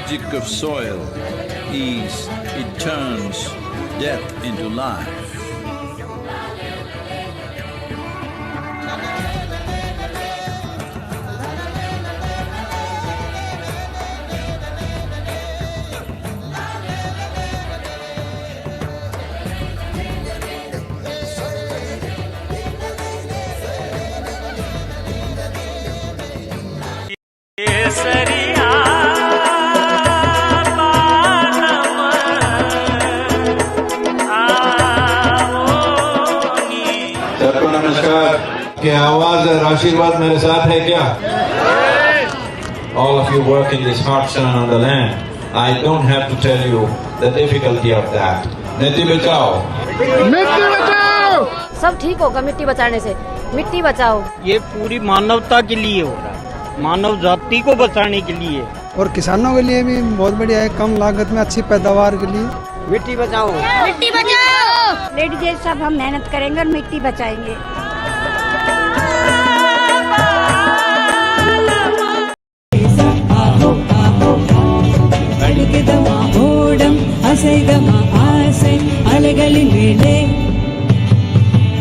magic of soil is it turns death into life. सबको नमस्कार। क्या आवाज और आशीर्वाद मेरे साथ है क्या? All of you work in this hot sun on the land. I don't have to tell you the difficulty of that. मिट्टी बचाओ, मिट्टी बचाओ। सब ठीक होगा मिट्टी बचाने से। मिट्टी बचाओ। ये पूरी मानवता के लिए हो रहा है, मानव जाति को बचाने के लिए और किसानों के लिए भी बहुत बढ़िया है, कम लागत में अच्छी पैदावार के लिए। मिट्टी बचाओ, मिट्टी बचाओ। लेडीज सब हम मेहनत करेंगे और मिट्टी बचाएंगे। அலைகளின் மேலே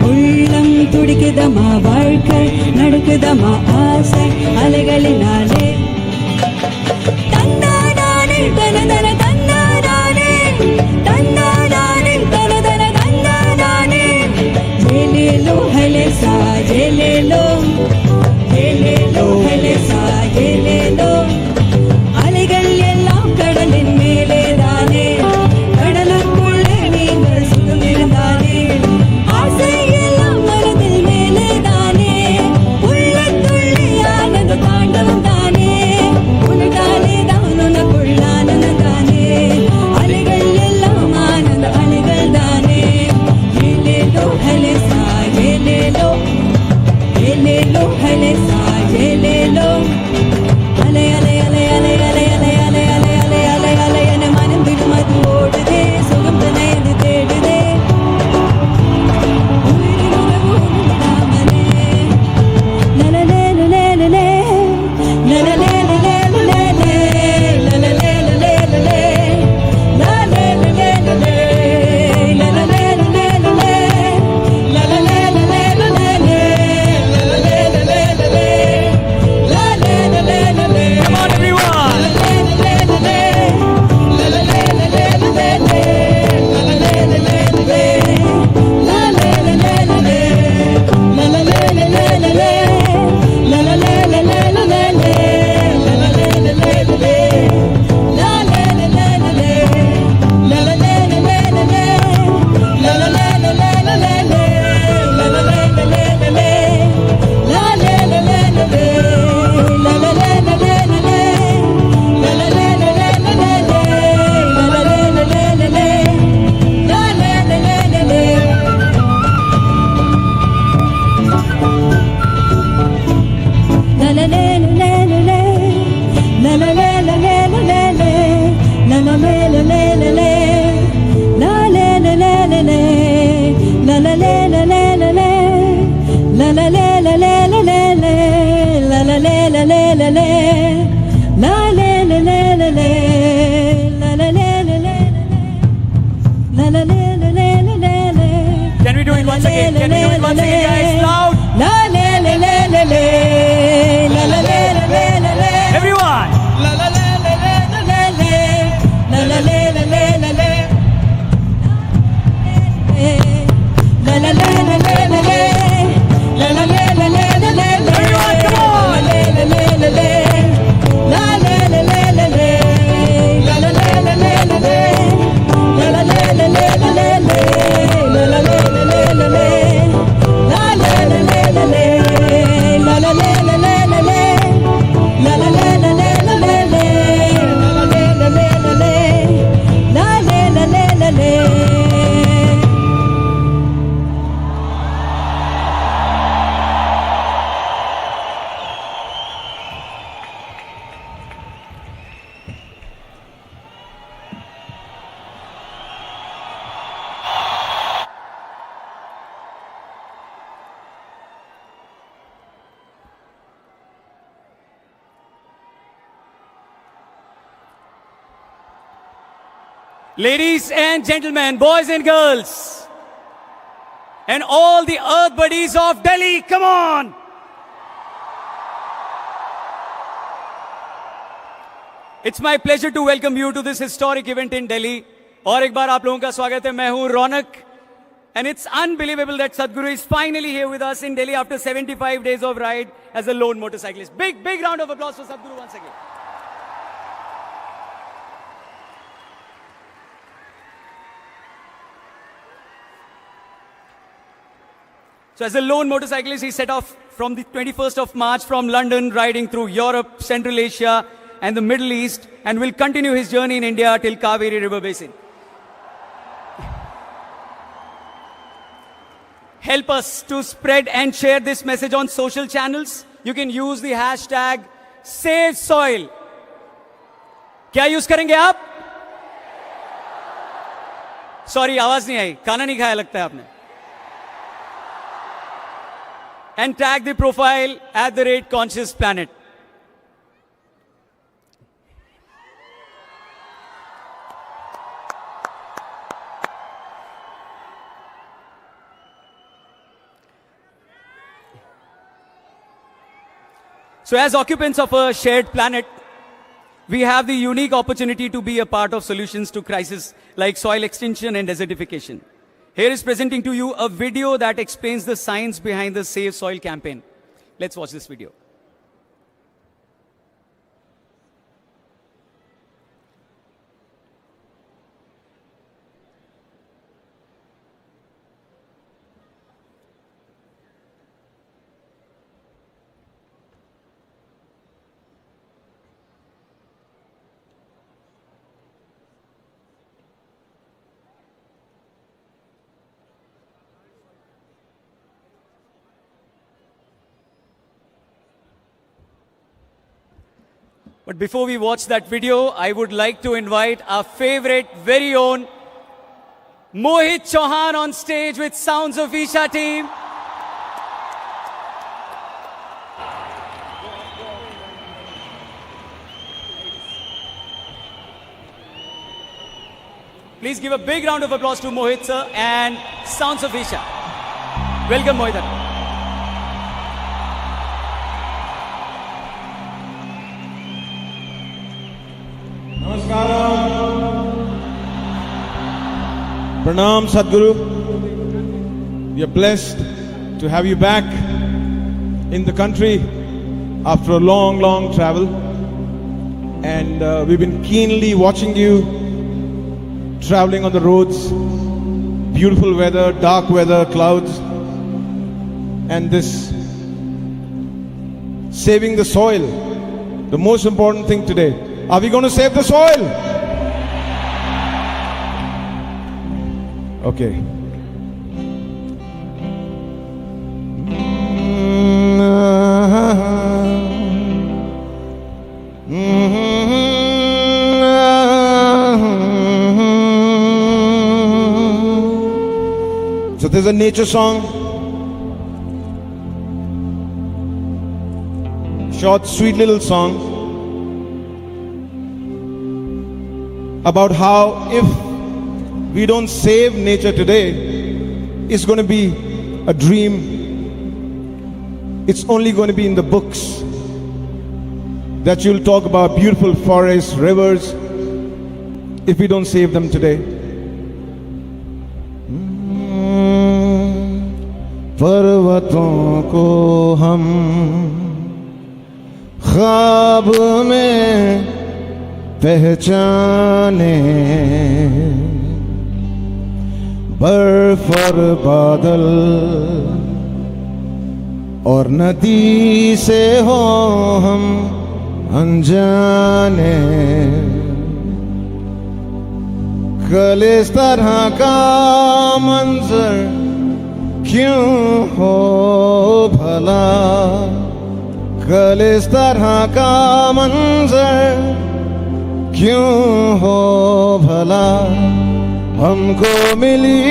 உள்ளம் துடிக்குதமா, வாழ்க்கை நடக்குதமா, ஆசை அலைகளினாலே. தன்னாடானே தனதன தன்னாடானே, தன்னாடானே தனதன தன்னாடானே. ஜேலேலோ ஹலேசா ஜேலேலோ, ஜேலேலோ ஹலேசா ஜேலேலோ. அலைகள் எல்லாம் கடலின் மேலே தானே, கடலுக்குள்ளே நீங்கள் சுகமிருந்தானே. ஆசை எல்லாம் மனதில் மேலே தானே, உள்ளத்துள்ளே ஆனந்த தாண்டவம் தானே. உனக்காலே தான் உனக்குள் ஆனந்தம் தானே. அலைகள் எல்லாம் ஆனந்த அலைகள் தானே. ஏலேலோ ஹலேசா ஏலேலோ, ஏலேலோ ஹலேசா ஏலேலோ. அலை அலை அலை அலை அலை அலை அலை அலை அலை அலை அலை என மனம் விடும் அது ஓடுதே, சுகம் தனையது தேடுதே. உயிரின் உறவு உண்டாமலே. லலலே லலே லலே, லலலே லலே லலே, லலலே லலே லலே, லலே லலே லலே, லலலே லலே லலே, லலலே லலே லலே, லலலே லலே லலே, லலே லலே லலே. Come on everyone. லலே லலே லலே, லலே லலே லலே, லலே லலே லலே, லலே லலே லலே, லலே லலே லலே, லலே லலே லலே, லலே லலே லலே, லலே லலே லலே, லலே லலே லலே, லலே லலே லலே, லலே லலே லலே, லலே லலே லலே, லலே லலே லலே, லலே லலே லலே, லலே லலே லலே, லலே லலே லலே. Can we do it once again? Can we do it once again, guys? Loud! Everyone! Everyone, come on! La la Ladies and gentlemen, boys and girls, and all the earth buddies of Delhi, come on! It's my pleasure to welcome you to this historic event in Delhi. और एक बार आप लोगों का स्वागत है. मैं हूं रौनक. And it's unbelievable that Sadhguru is finally here with us in Delhi after 75 days of ride as a lone motorcyclist. Big round of applause for Sadhguru once again. So as a lone motorcyclist, he set off from the 21st of March from London, riding through Europe, Central Asia, and the Middle East, and will continue his journey in India till Kaveri River Basin. Help us to spread and share this message on social channels. You can use the hashtag #SaveSoil. क्या use करेंगे आप? Sorry, आवाज नहीं आई. खाना नहीं खाया लगता है आपने. And tag the profile @ConsciousPlanet. So as occupants of a shared planet, we have the unique opportunity to be a part of solutions to crises like soil extinction and desertification. Here is presenting to you a video that explains the science behind the Save Soil campaign. Let's watch this video. But before we watch that video, I would like to invite our favorite, very own Mohit Chauhan on stage with Sounds of Isha team. Please give a big round of applause to Mohit sir and Sounds of Isha. Welcome Mohit. Pranam Sadhguru, we are blessed to have you back in the country after a long travel, and we've been keenly watching you traveling on the roads, beautiful weather, dark weather, clouds, and this saving the soil, the most important thing today. Are we going to save the soil? Okay. So there's a nature song, short, sweet little song about how if we don't save nature today, it's going to be a dream. It's only going to be in the books that you'll talk about beautiful forests, rivers, if we don't save them today. पर्वतों को हम ख्वाब में पहचाने, बर्फ और बादल और नदी से हो हम अनजाने, कल इस तरह का मंजर क्यों हो भला, कल इस तरह का मंजर क्यों हो भला, हमको मिली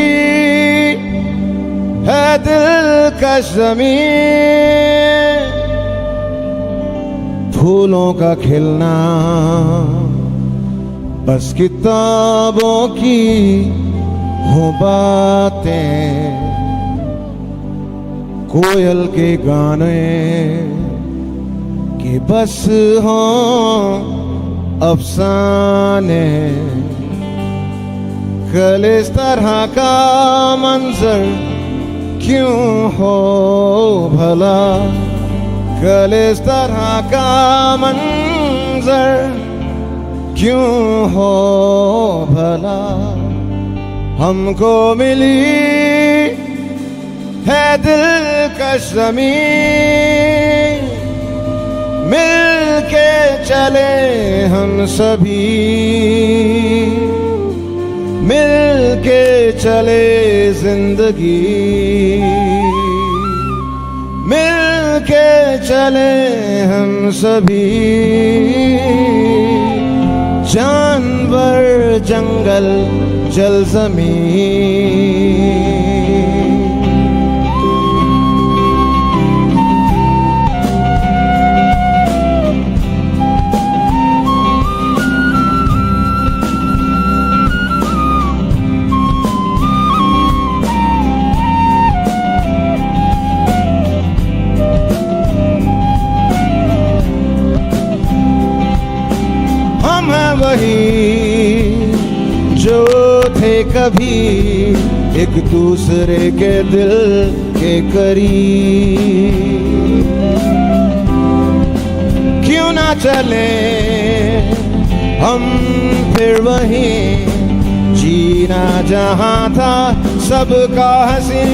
है दिलकश ज़मीन, फूलों का खिलना, बस किताबों की हो बातें, कोयल के गाने कि बस हों अफसाने। कल इस तरह का मंजर क्यों हो भला, कल इस तरह का मंजर क्यों हो भला। हमको मिली है दिलकश ज़मीन, मिल के चले हम सभी, मिल के चले जिंदगी, मिल के चले हम सभी। जानवर जंगल जल ज़मीन, वही जो थे कभी एक दूसरे के दिल के करीब। क्यों ना चले हम फिर वहीं, जीना जहां था सबका हसीन।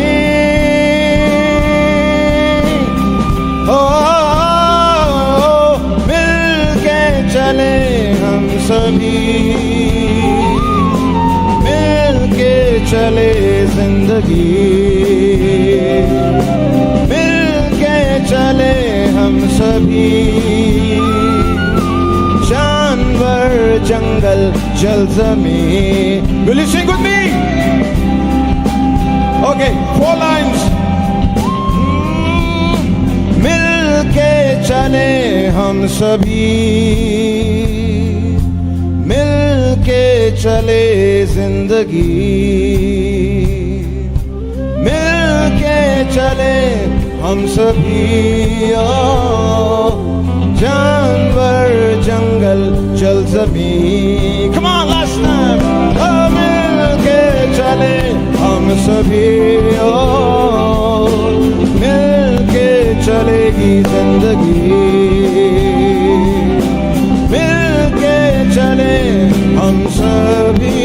मिल के चले हम सभी, मिल के चले जिंदगी, मिल के चले हम सभी। जानवर जंगल जल ज़मीन। Will you sing with me? Okay, 4 lines. मिल के चले हम सभी, मिल के चले जिंदगी, मिल के चले हम सभी। जानवर जंगल जल ज़मीन। Come on, last time. मिल के चले हम सभी, मिल के चलेगी जिंदगी, मिल के चले हम सभी।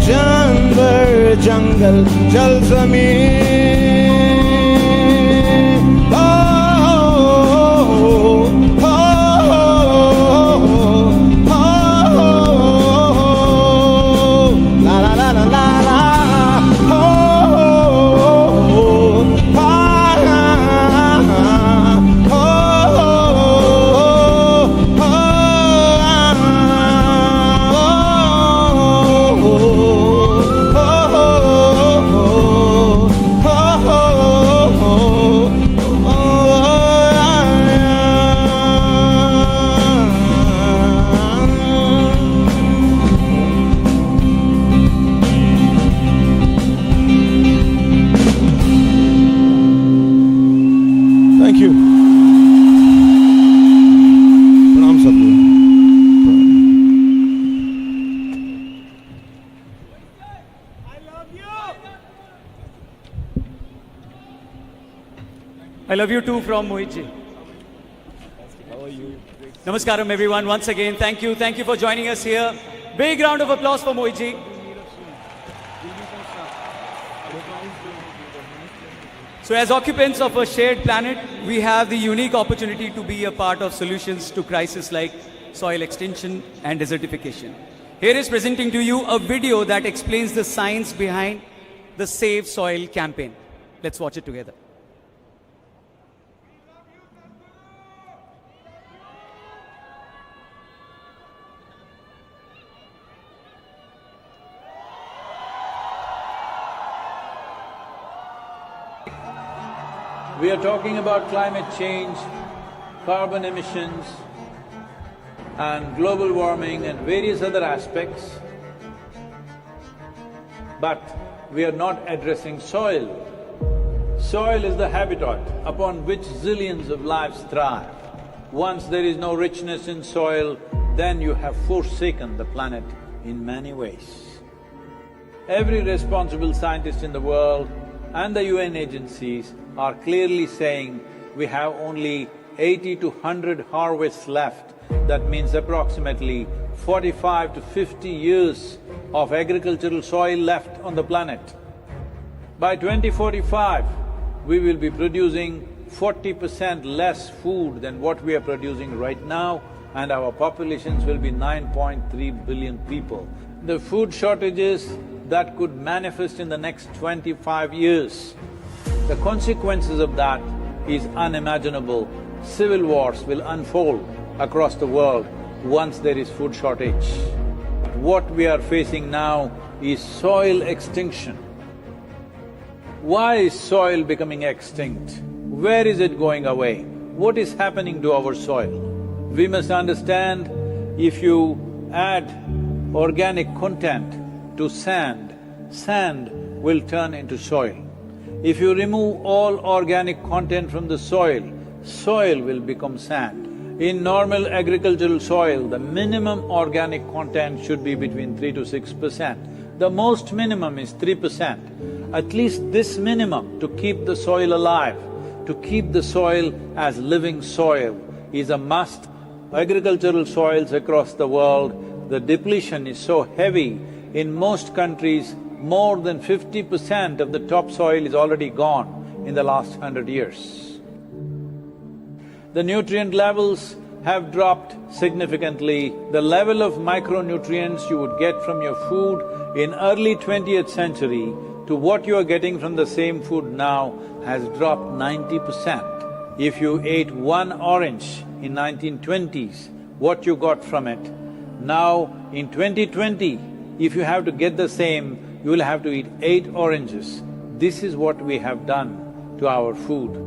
जानवर जंगल जल ज़मीन। I love you too from Mohit ji. How are you? Namaskaram everyone once again. Thank you for joining us here. Big round of applause for Mohit ji. So as occupants of a shared planet, we have the unique opportunity to be a part of solutions to crises like soil extinction and desertification. Here is presenting to you a video that explains the science behind the Save Soil campaign. Let's watch it together. We are talking about climate change, carbon emissions, and global warming and various other aspects, but we are not addressing soil. Soil is the habitat upon which zillions of lives thrive. Once there is no richness in soil, then you have forsaken the planet in many ways. Every responsible scientist in the world and the UN agencies are clearly saying we have only 80 to 100 harvests left. That means approximately 45 to 50 years of agricultural soil left on the planet. By 2045, we will be producing 40% less food than what we are producing right now, and our populations will be 9.3 billion people. The food shortages that could manifest in the next 25 years, the consequences of that is unimaginable. Civil wars will unfold across the world once there is food shortage. What we are facing now is soil extinction. Why is soil becoming extinct? Where is it going away? What is happening to our soil? We must understand, if you add organic content to sand, sand will turn into soil. If you remove all organic content from the soil, soil will become sand. In normal agricultural soil, the minimum organic content should be between 3 to 6%. The most minimum is 3%. At least this minimum to keep the soil alive, to keep the soil as living soil is a must. Agricultural soils across the world, the depletion is so heavy, in most countries, more than 50% of the topsoil is already gone in the last 100 years. The nutrient levels have dropped significantly. The level of micronutrients you would get from your food in early 20th century to what you are getting from the same food now has dropped 90%. If you ate one orange in 1920s, what you got from it, now in 2020, if you have to get the same, you will have to eat 8 oranges. This is what we have done to our food.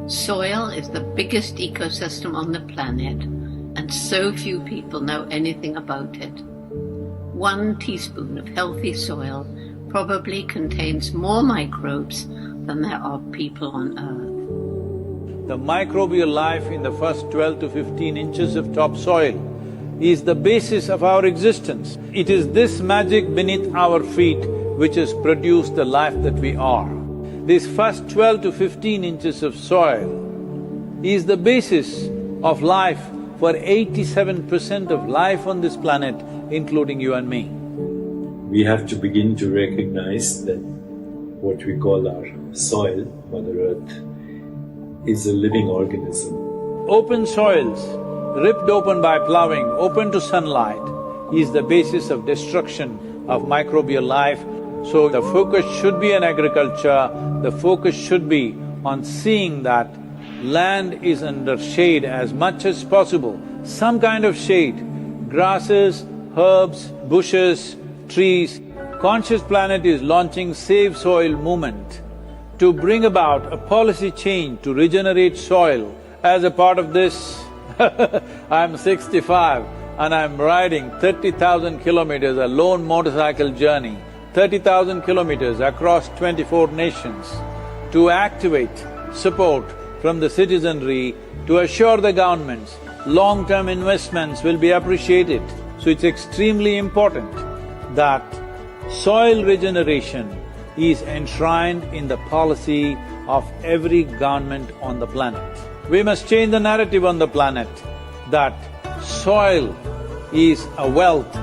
Soil is the biggest ecosystem on the planet, and so few people know anything about it. 1 teaspoon of healthy soil probably contains more microbes than there are people on Earth. The microbial life in the first 12 to 15 inches of topsoil is the basis of our existence. It is this magic beneath our feet which has produced the life that we are. This first 12 to 15 inches of soil is the basis of life for 87% of life on this planet, including you and me. We have to begin to recognize that what we call our soil, Mother Earth, is a living organism. Open soils, ripped open by ploughing, open to sunlight, is the basis of destruction of microbial life. So the focus should be on agriculture, the focus should be on seeing that land is under shade as much as possible, some kind of shade, grasses, herbs, bushes, trees. Conscious Planet is launching Save Soil movement to bring about a policy change to regenerate soil. As a part of this, I'm 65 and I'm riding 30,000 kilometers, a lone motorcycle journey, 30,000 kilometers across 24 nations to activate support from the citizenry to assure the governments long-term investments will be appreciated. So it's extremely important that soil regeneration is enshrined in the policy of every government on the planet. We must change the narrative on the planet that soil is a wealth,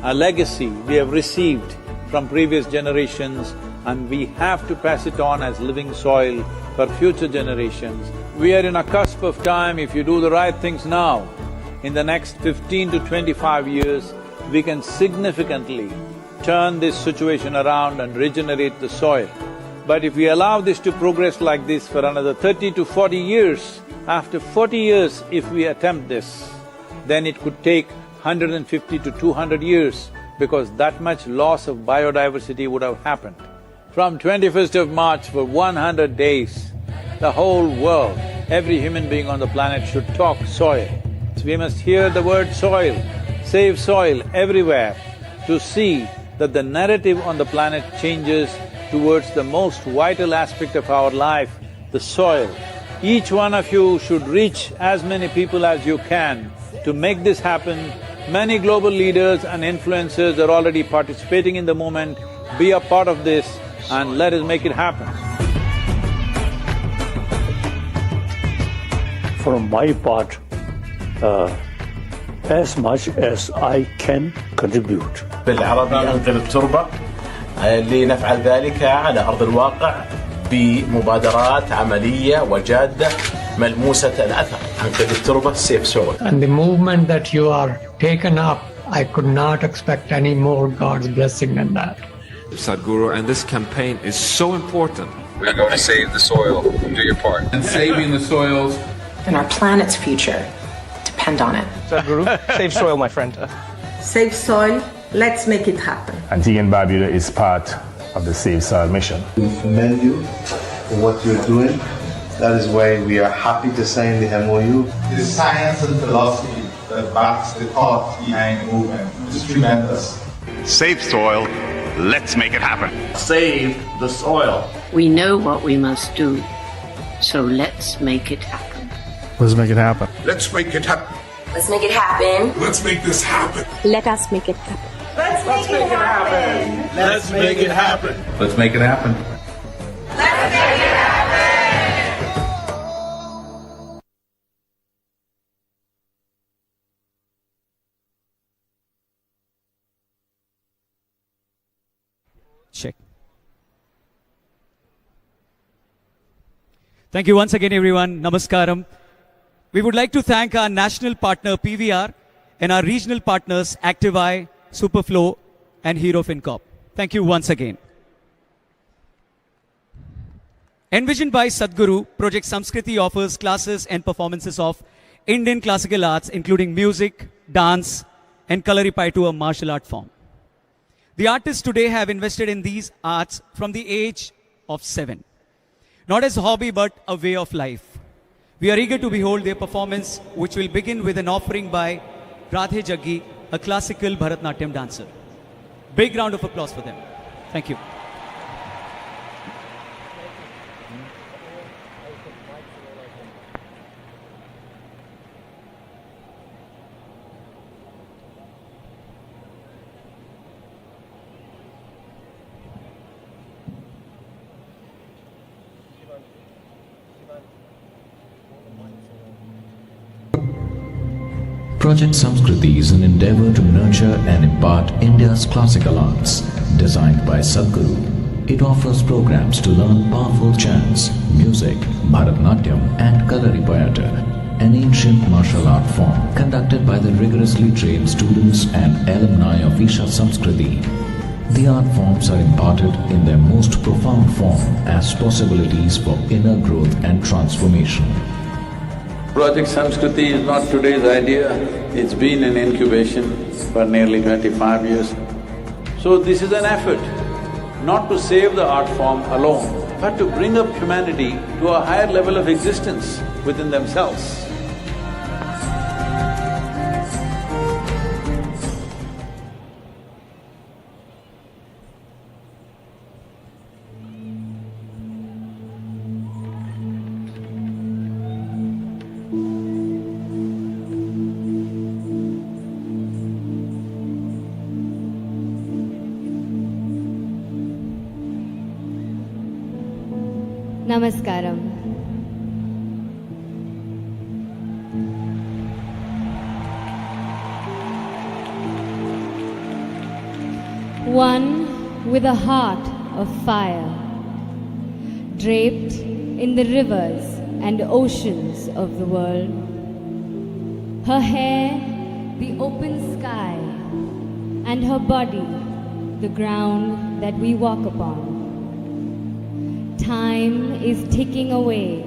a legacy we have received from previous generations, and we have to pass it on as living soil for future generations. We are in a cusp of time. If you do the right things now, in the next 15 to 25 years, we can significantly turn this situation around and regenerate the soil. But if we allow this to progress like this for another 30 to 40 years, after 40 years if we attempt this, then it could take 150 to 200 years because that much loss of biodiversity would have happened. From 21st of March for 100 days, the whole world, every human being on the planet should talk soil. we must hear the word soil, save soil everywhere to see that the narrative on the planet changes towards the most vital aspect of our life, the soil. Each one of you should reach as many people as you can to make this happen. Many global leaders and influencers are already participating in the movement. Be a part of this and let us make it happen. From my part, as much as I can contribute. بالعربي أنقذ التربة لنفعل ذلك على أرض الواقع بمبادرات عملية وجادة ملموسة الأثر. أنقذ التربة save soil. And the movement that you are taken up, I could not expect any more God's blessing than that. Sadhguru, and this campaign is so important. We're going to save the soil. Do your part. And saving the soils. And our planet's future depend on it. Sadhguru, save soil, my friend. Save soil, let's make it happen. Antigua and Barbuda is part of the Save Soil mission. We commend you for what you're doing. That is why we are happy to sign the MOU. The science and philosophy that backs the thought behind the movement is tremendous. Save soil, let's make it happen. Save the soil. We know what we must do, so let's make it happen. Let's make it happen. Let's make it happen. Let's make it happen. Let's make this happen. Let us make it happen. Let's make it happen. Let's make it happen. Let's make it happen. Let's make it happen. Check. Thank you once again, everyone. Namaskaram. We would like to thank our national partner PVR and our regional partners Activi, Superflow and Hero FinCorp. Thank you once again. Envisioned by Sadhguru, Project Samskriti offers classes and performances of Indian classical arts including music, dance and Kalaripai to a martial art form. The artists today have invested in these arts from the age of 7. Not as a hobby but a way of life. We are eager to behold their performance, which will begin with an offering by Radhe Jaggi, a classical Bharatnatyam dancer. Big round of applause for them. Thank you. Project Samskriti is an endeavor to nurture and impart India's classical arts. Designed by Sadhguru, it offers programs to learn powerful chants, music, Bharatnatyam and Kalaripayattu, an ancient martial art form conducted by the rigorously trained students and alumni of Isha Samskriti. The art forms are imparted in their most profound form as possibilities for inner growth and transformation. Project Samskriti is not today's idea, it's been in incubation for nearly 25 years. So this is an effort, not to save the art form alone, but to bring up humanity to a higher level of existence within themselves. Namaskaram. One with a heart of fire, draped in the rivers and oceans of the world. Her hair, the open sky, and her body, the ground that we walk upon. Time is ticking away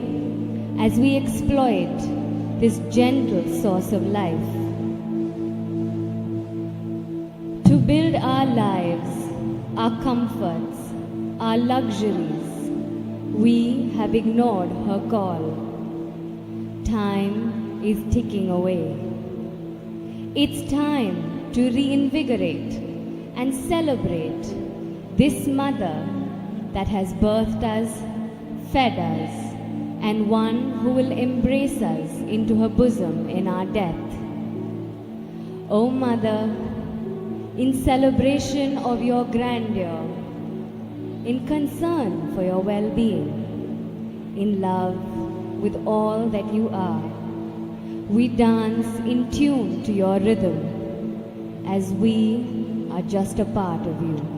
as we exploit this gentle source of life. To build our lives, our comforts, our luxuries, we have ignored her call. Time is ticking away. It's time to reinvigorate and celebrate this mother that has birthed us, fed us, and one who will embrace us into her bosom in our death. O Mother, in celebration of your grandeur, in concern for your well-being, in love with all that you are, we dance in tune to your rhythm, as we are just a part of you.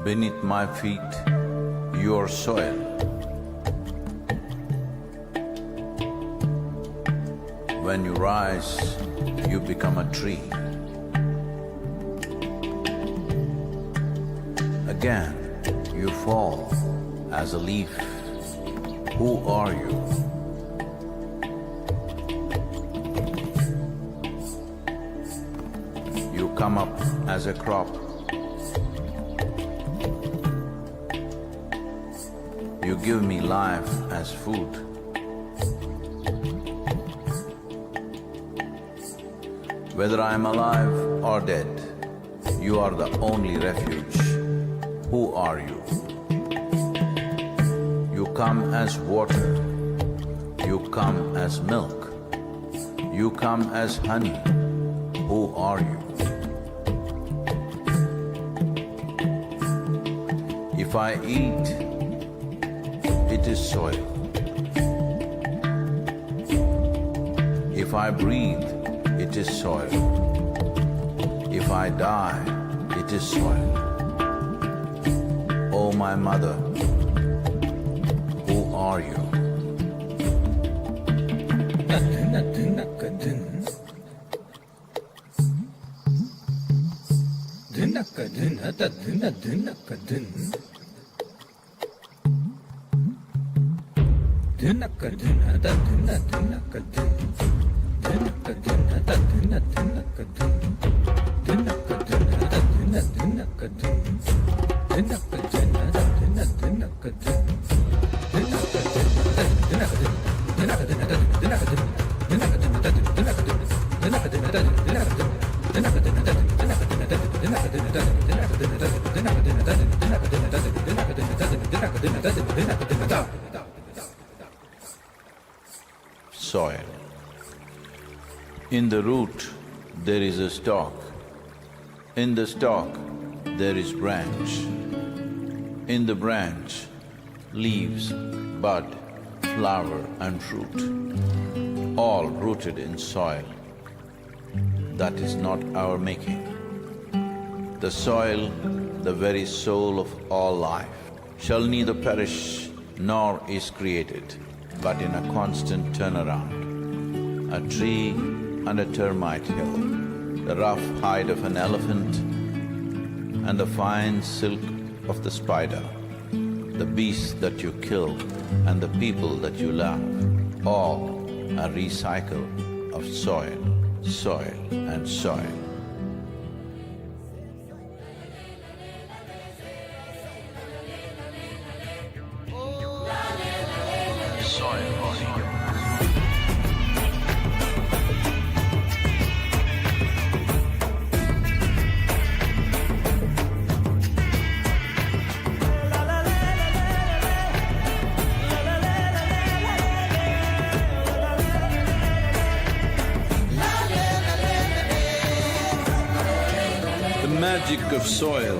Beneath my feet, your soil. When you rise, you become a tree. Again, you fall as a leaf. Who are you? You come up as a crop. You give me life as food. Whether I am alive or dead, you are the only refuge. Who are you? You come as water. You come as milk. You come as honey. Who are you? If I eat, it is soil. If I breathe, it is soil. If I die, it is soil. Oh, my mother, who are you? Soil. In the root, there is a stalk. In the stalk, there is branch. In the branch, leaves, bud, flower and fruit, all rooted in soil. That is not our making. The soil, the very soul of all life, shall neither perish nor is created, but in a constant turnaround. A tree and a termite hill, the rough hide of an elephant and the fine silk of the spider, the beasts that you kill and the people that you love, all a recycle of soil, soil and soil. The magic of soil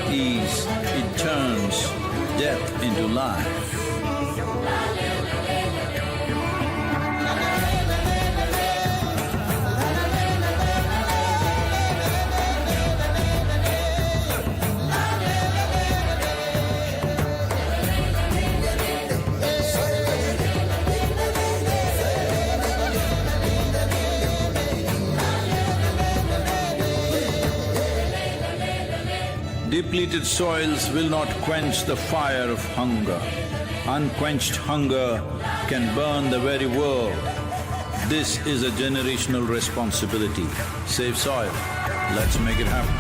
is it turns death into life. Depleted soils will not quench the fire of hunger. Unquenched hunger can burn the very world. This is a generational responsibility. Save soil. Let's make it happen.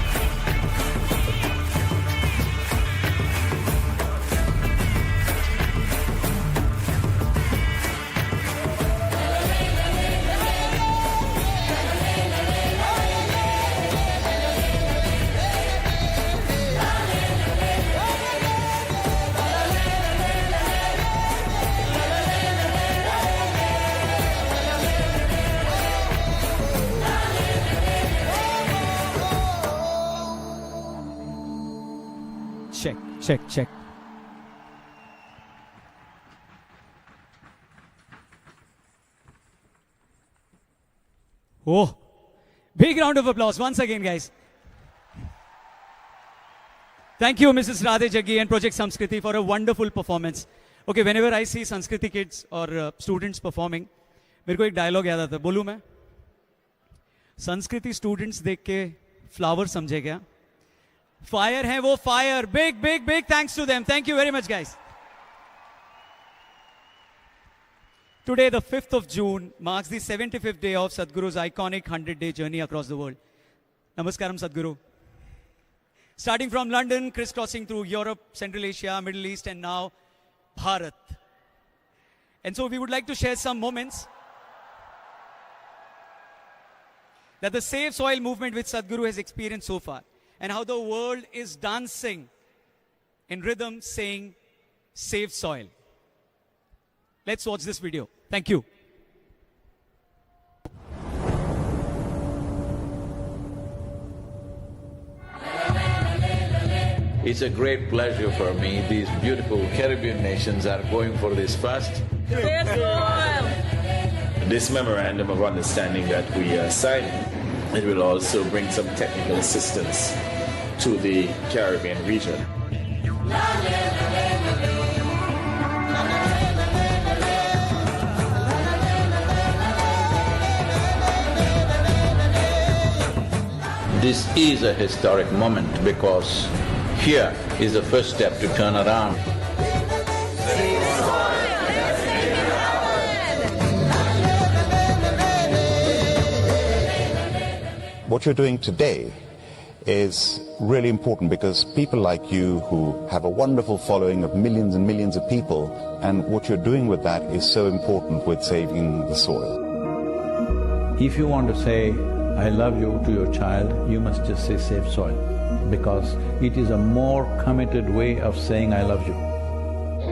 Check. Oh, big round of applause once again, guys. Thank you, Mrs. Radhe Jaggi and Project Samskriti for a wonderful performance. Okay, whenever I see Sanskriti kids or students performing, मेरे को एक dialogue याद आता है, बोलूँ मैं? संस्कृति students देख के flower समझे क्या? Fire है वो fire. Big thanks to them. Thank you very much, guys. Today, the 5th of June, marks the 75th day of Sadhguru's iconic 100-day journey across the world. Namaskaram, Sadhguru. Starting from London, crisscrossing through Europe, Central Asia, Middle East, and now Bharat. And so we would like to share some moments that the Save Soil movement which Sadhguru has experienced so far, and how the world is dancing in rhythm saying, save soil. Let's watch this video. Thank you. It's a great pleasure for me. These beautiful Caribbean nations are going for this first. Save soil! This memorandum of understanding that we are signing, it will also bring some technical assistance to the Caribbean region. This is a historic moment because here is the first step to turn around. What you're doing today is really important because people like you who have a wonderful following of millions and millions of people, and what you're doing with that is so important with saving the soil. If you want to say, I love you to your child, you must just say save soil, because it is a more committed way of saying I love you.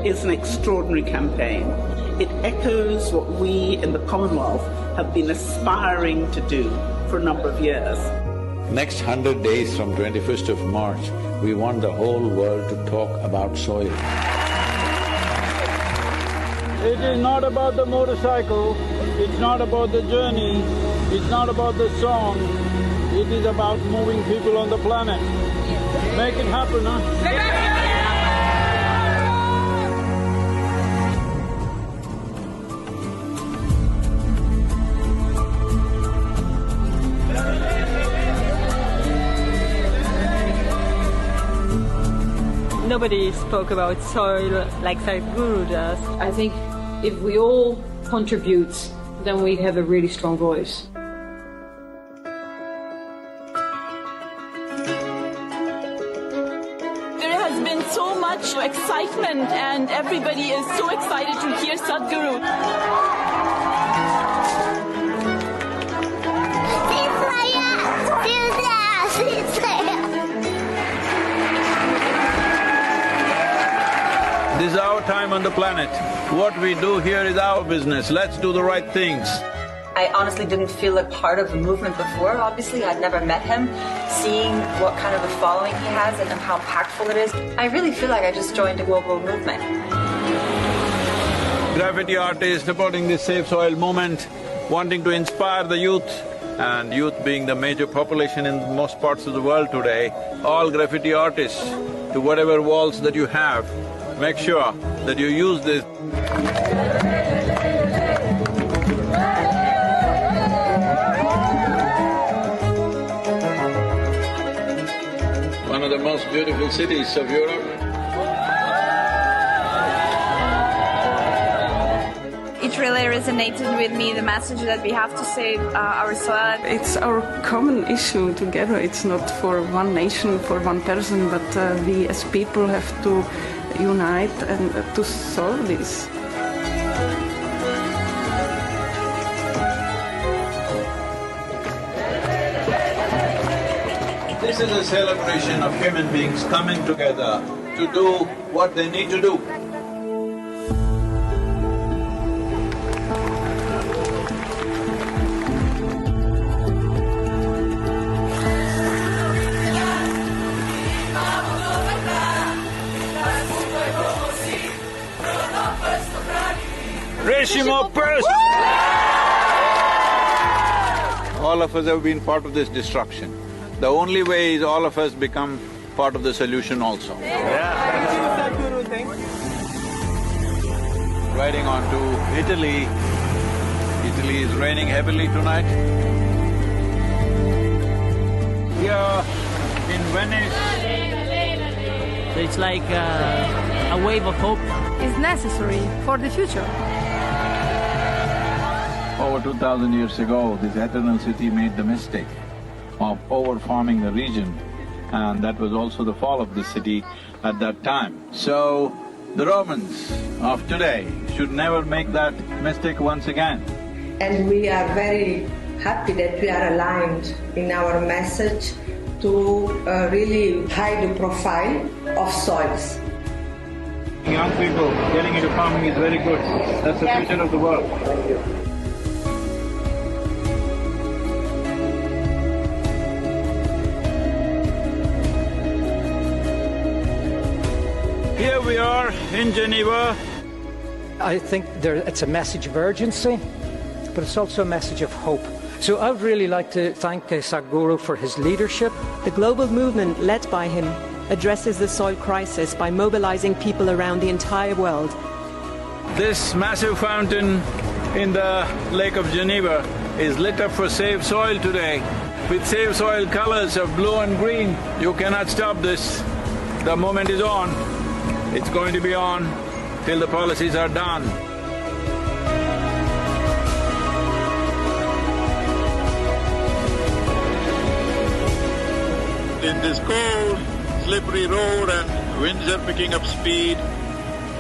It's an extraordinary campaign. It echoes what we in the Commonwealth have been aspiring to do for a number of years. Next 100 days from 21st of March, we want the whole world to talk about soil. It is not about the motorcycle, it's not about the journey, it's not about the song, it is about moving people on the planet. Make it happen, huh? Nobody spoke about soil like Sadhguru does. I think if we all contribute, then we have a really strong voice. There has been so much excitement and everybody is so excited to hear Sadhguru. This is our time on the planet. What we do here is our business. Let's do the right things. I honestly didn't feel a part of the movement before, obviously. I'd never met him. Seeing what kind of a following he has and how impactful it is, I really feel like I just joined a global movement. Graffiti artists supporting this Save Soil movement, wanting to inspire the youth, and youth being the major population in most parts of the world today, all graffiti artists, to whatever walls that you have, make sure that you use this. One of the most beautiful cities of Europe. It really resonated with me, the message that we have to save our soil. It's our common issue together. It's not for one nation, for one person, but we as people have to unite and to solve this. This is a celebration of human beings coming together to do what they need to do. All of us have been part of this destruction. The only way is all of us become part of the solution also. Riding on to Italy. Italy is raining heavily tonight. Here in Venice. So it's like a wave of hope. It's necessary for the future. Over 2000 years ago, this eternal city made the mistake of over-farming the region, and that was also the fall of the city at that time. So, the Romans of today should never make that mistake once again. And we are very happy that we are aligned in our message to really high the profile of soils. Young people getting into farming is very good. That's the future of the world. Here we are in Geneva. I think it's a message of urgency, but it's also a message of hope. So I would really like to thank Sadhguru for his leadership. The global movement led by him addresses the soil crisis by mobilizing people around the entire world. This massive fountain in the Lake of Geneva is lit up for Save Soil today. With Save Soil colors of blue and green, you cannot stop this. The moment is on. It's going to be on till the policies are done. in this cold, slippery road and winds are picking up speed.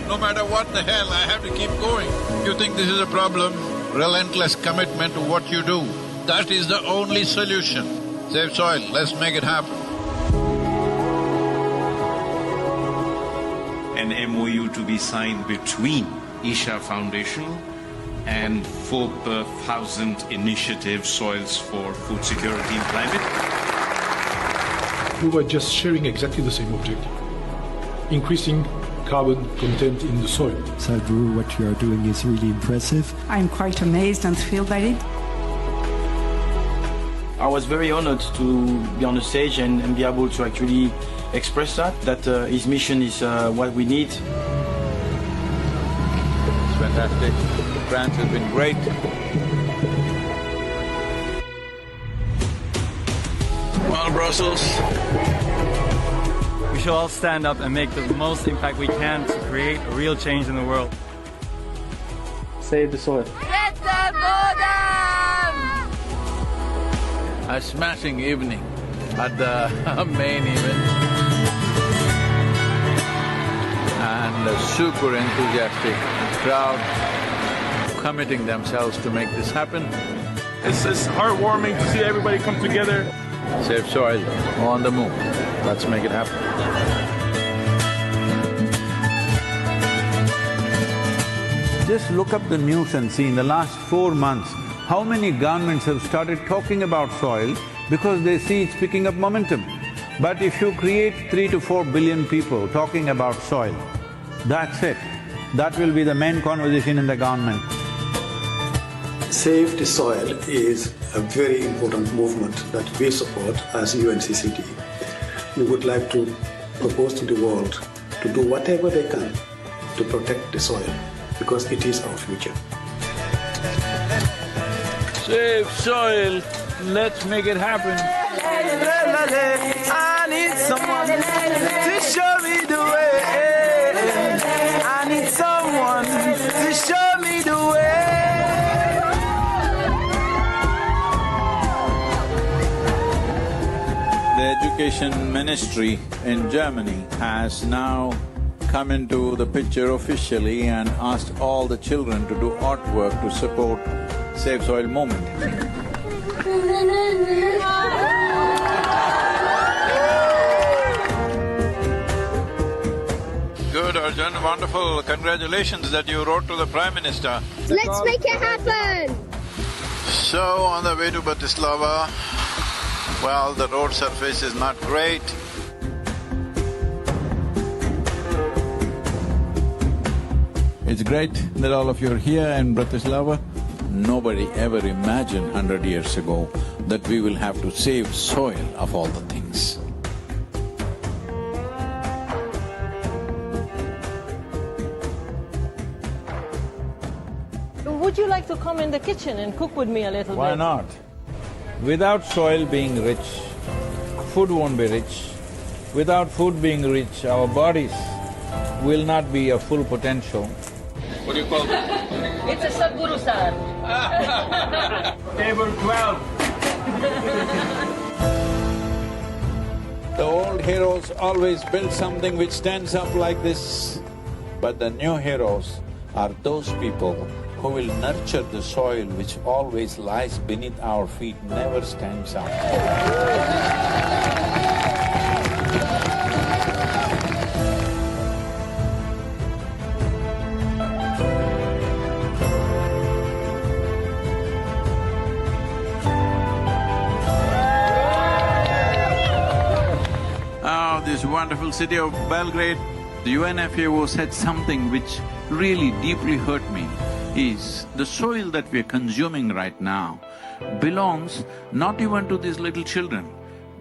No matter what the hell, I have to keep going. You think this is a problem? Relentless commitment to what you do. That is the only solution. Save soil, let's make it happen. An MOU to be signed between Isha Foundation and 4,000 Initiative Soils for Food Security and Climate. We were just sharing exactly the same objective, increasing carbon content in the soil. Sadhguru, what you are doing is really impressive. I'm quite amazed and thrilled by it. I was very honored to be on the stage and be able to actually express that his mission is what we need. It's fantastic. France has been great. Come on, Brussels. We should all stand up and make the most impact we can to create a real change in the world. Save the soil. Get the bottom! A smashing evening at the main event. And a super enthusiastic crowd committing themselves to make this happen. It's heartwarming to see everybody come together. Save soil, on the move. Let's make it happen. Just look up the news and see in the last 4 months, how many governments have started talking about soil because they see it's picking up momentum. But if you create 3 to 4 billion people talking about soil, that's it. That will be the main conversation in the government. Save the Soil is a very important movement that we support as UNCCD. We would like to propose to the world to do whatever they can to protect the soil, because it is our future. Save soil, let's make it happen. I need someone to show me the way. I need someone to show me the way. The education ministry in Germany has now come into the picture officially and asked all the children to do artwork to support Save Soil movement. Good, Arjun, wonderful. Congratulations that you wrote to the Prime Minister. Let's make it happen! So, on the way to Bratislava, well, the road surface is not great. It's great that all of you are here in Bratislava. Nobody ever imagined 100 years ago that we will have to save soil of all the things. Would you like to come in the kitchen and cook with me a little bit? Why not? Without soil being rich, food won't be rich. Without food being rich, our bodies will not be of full potential. What do you call it? It's a Sadhguru sir. Table 12. The old heroes always built something which stands up like this. But the new heroes are those people who will nurture the soil which always lies beneath our feet, never stands up. This wonderful city of Belgrade, the UNFAO said something which really deeply hurt me, is the soil that we are consuming right now belongs not even to these little children,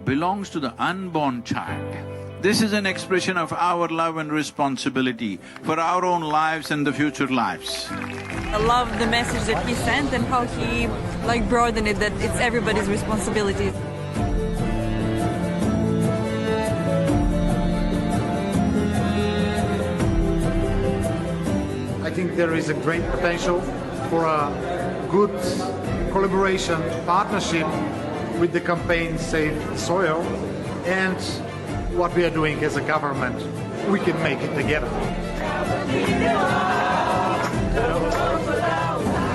belongs to the unborn child. This is an expression of our love and responsibility for our own lives and the future lives. I love the message that he sent and how he broadened it, that it's everybody's responsibility. I think there is a great potential for a good collaboration, partnership with the campaign Save the Soil. and what we are doing as a government, we can make it together.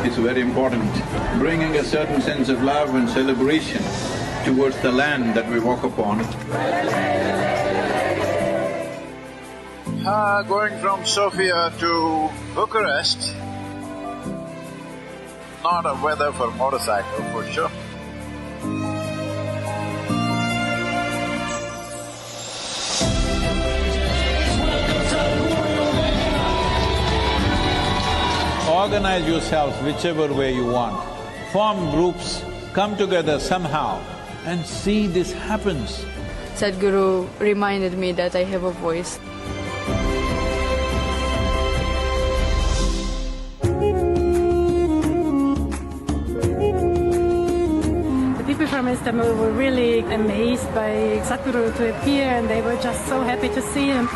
It's very important, bringing a certain sense of love and celebration towards the land that we walk upon. Going from Sofia to Bucharest, not a weather for motorcycle for sure. Organize yourselves whichever way you want, form groups, come together somehow and see this happens. Sadhguru reminded me that I have a voice. The people from Istanbul were really amazed by Sadhguru to appear, and they were just so happy to see him.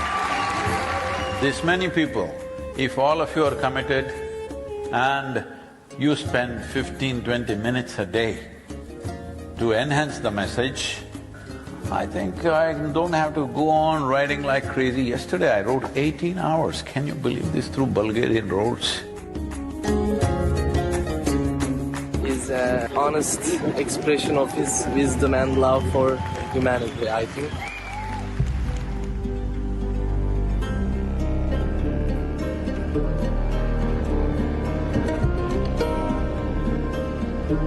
This many people, if all of you are committed and you spend 15–20 minutes a day to enhance the message, I think I don't have to go on riding like crazy. Yesterday I rode 18 hours, can you believe this, through Bulgarian roads? His honest expression of his wisdom and love for humanity, I think.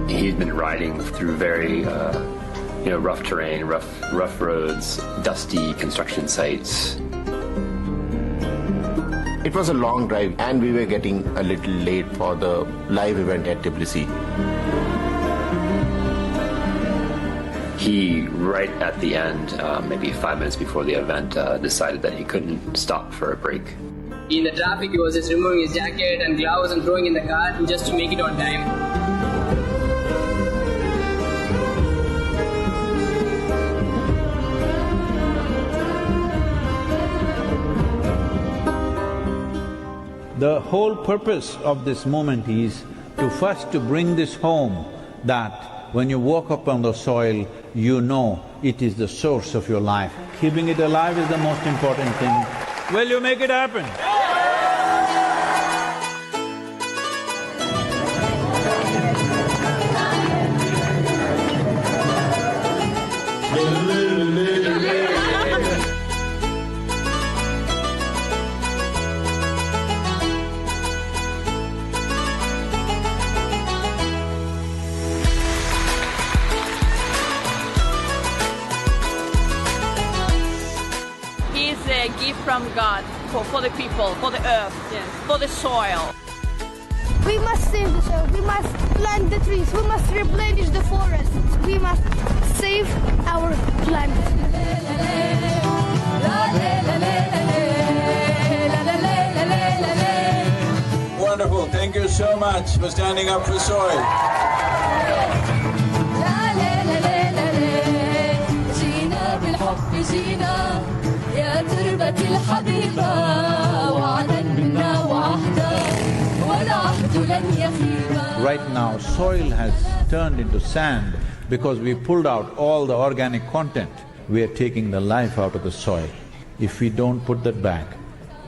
He's been riding through very, rough terrain, rough roads, dusty construction sites. It was a long drive and we were getting a little late for the live event at Tbilisi. He, right at the end, maybe 5 minutes before the event, decided that he couldn't stop for a break. In the traffic, he was just removing his jacket and gloves and throwing in the car just to make it on time. The whole purpose of this movement is to first to bring this home, that when you walk up on the soil, you know it is the source of your life. Keeping it alive is the most important thing. Will you make it happen? A gift from God for the people, for the earth, for the soil. We must save the soil, we must plant the trees, we must replenish the forests, we must save our planet. Wonderful, thank you so much for standing up for soil. يا تربة الحبيبة وعدا منا وعهدا والعهد لن يخيبا. Right now, soil has turned into sand because we pulled out all the organic content. We are taking the life out of the soil. If we don't put that back,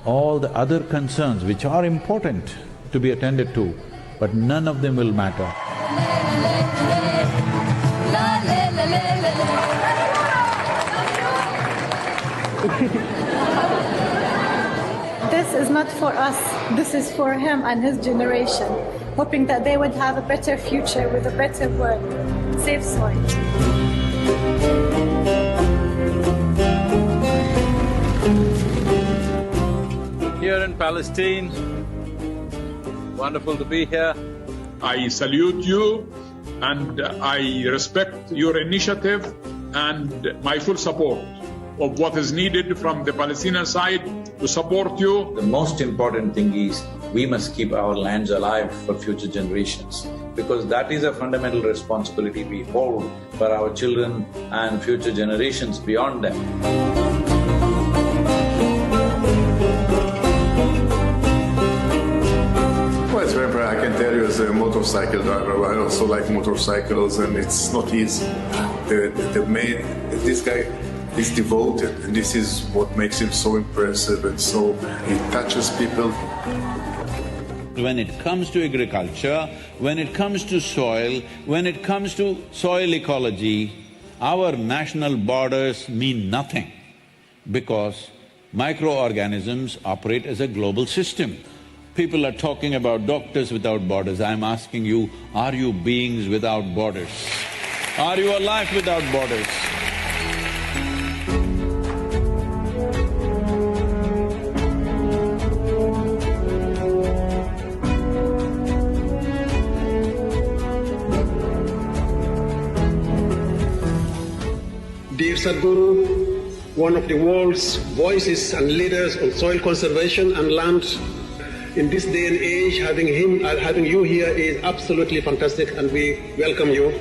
all the other concerns which are important to be attended to, but none of them will matter. This is not for us, this is for him and his generation, hoping that they would have a better future with a better world. Save soil. Here in Palestine, wonderful to be here. I salute you and I respect your initiative and my full support of what is needed from the Palestinian side to support you. The most important thing is we must keep our lands alive for future generations, because that is a fundamental responsibility we hold for our children and future generations beyond them. Well, it's very important. I can tell you as a motorcycle driver, I also like motorcycles and it's not easy. This guy He's devoted, and this is what makes him so impressive and so… he touches people. When it comes to agriculture, when it comes to soil, when it comes to soil ecology, our national borders mean nothing because microorganisms operate as a global system. People are talking about doctors without borders. I'm asking you, are you beings without borders? Are you a life without borders? Dear Sadhguru, one of the world's voices and leaders on soil conservation and land, in this day and age, having you here is absolutely fantastic, and we welcome you.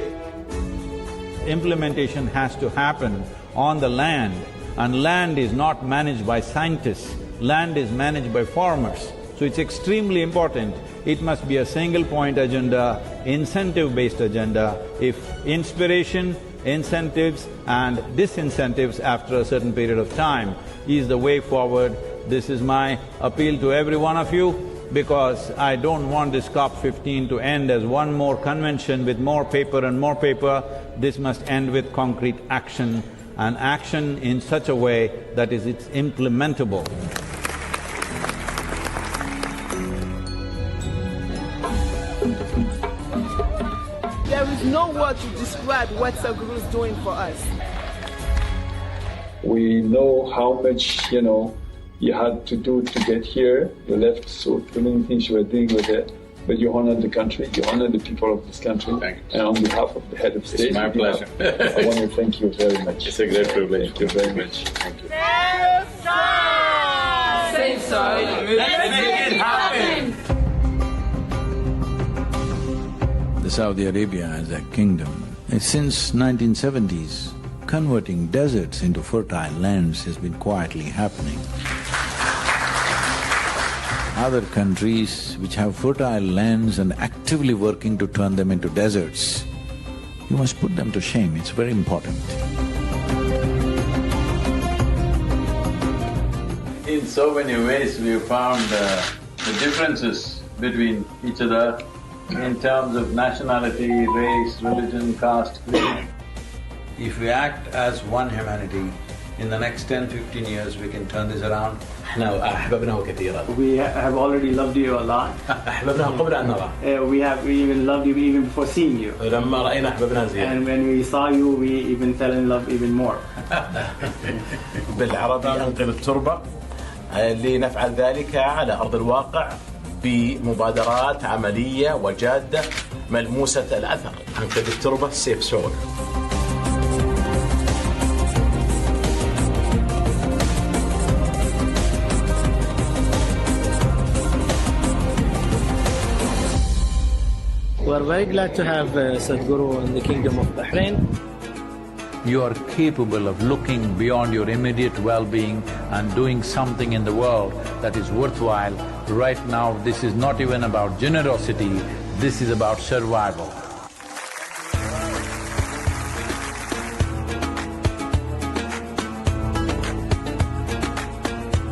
Implementation has to happen on the land, and land is not managed by scientists, land is managed by farmers. So it's extremely important. It must be a single-point agenda, incentive-based agenda. If inspiration, incentives and disincentives after a certain period of time is the way forward, this is my appeal to every one of you, because I don't want this COP15 to end as one more convention with more paper and more paper. This must end with concrete action, and action in such a way that it's implementable. There is no word to describe what Sadhguru is doing for us. We know how much, you had to do to get here. You left so many things you were doing with it, but you honored the country, you honored the people of this country. Thank you. And on behalf of the head of state… It's my pleasure. I want to thank you very much. It's a great privilege. Thank you very much. Thank you. Save soil! Let's make it happen! The Saudi Arabia as a kingdom, since 1970s, converting deserts into fertile lands has been quietly happening. Other countries which have fertile lands and actively working to turn them into deserts, you must put them to shame, it's very important. In so many ways we have found the differences between each other in terms of nationality, race, religion, caste, creed. If we act as one humanity, in the next 10-15 years we can turn this around. We have already loved you a lot. We even loved you even before seeing you. And when we saw you, we even fell in love even more. بالعربي أنقذ التربة لنفعل ذلك على أرض الواقع بمبادرات عملية وجادة ملموسة الأثر. أنقذ التربة save soil. We are very glad to have Sadhguru in the Kingdom of Bahrain. You are capable of looking beyond your immediate well-being and doing something in the world that is worthwhile. Right now, this is not even about generosity, this is about survival.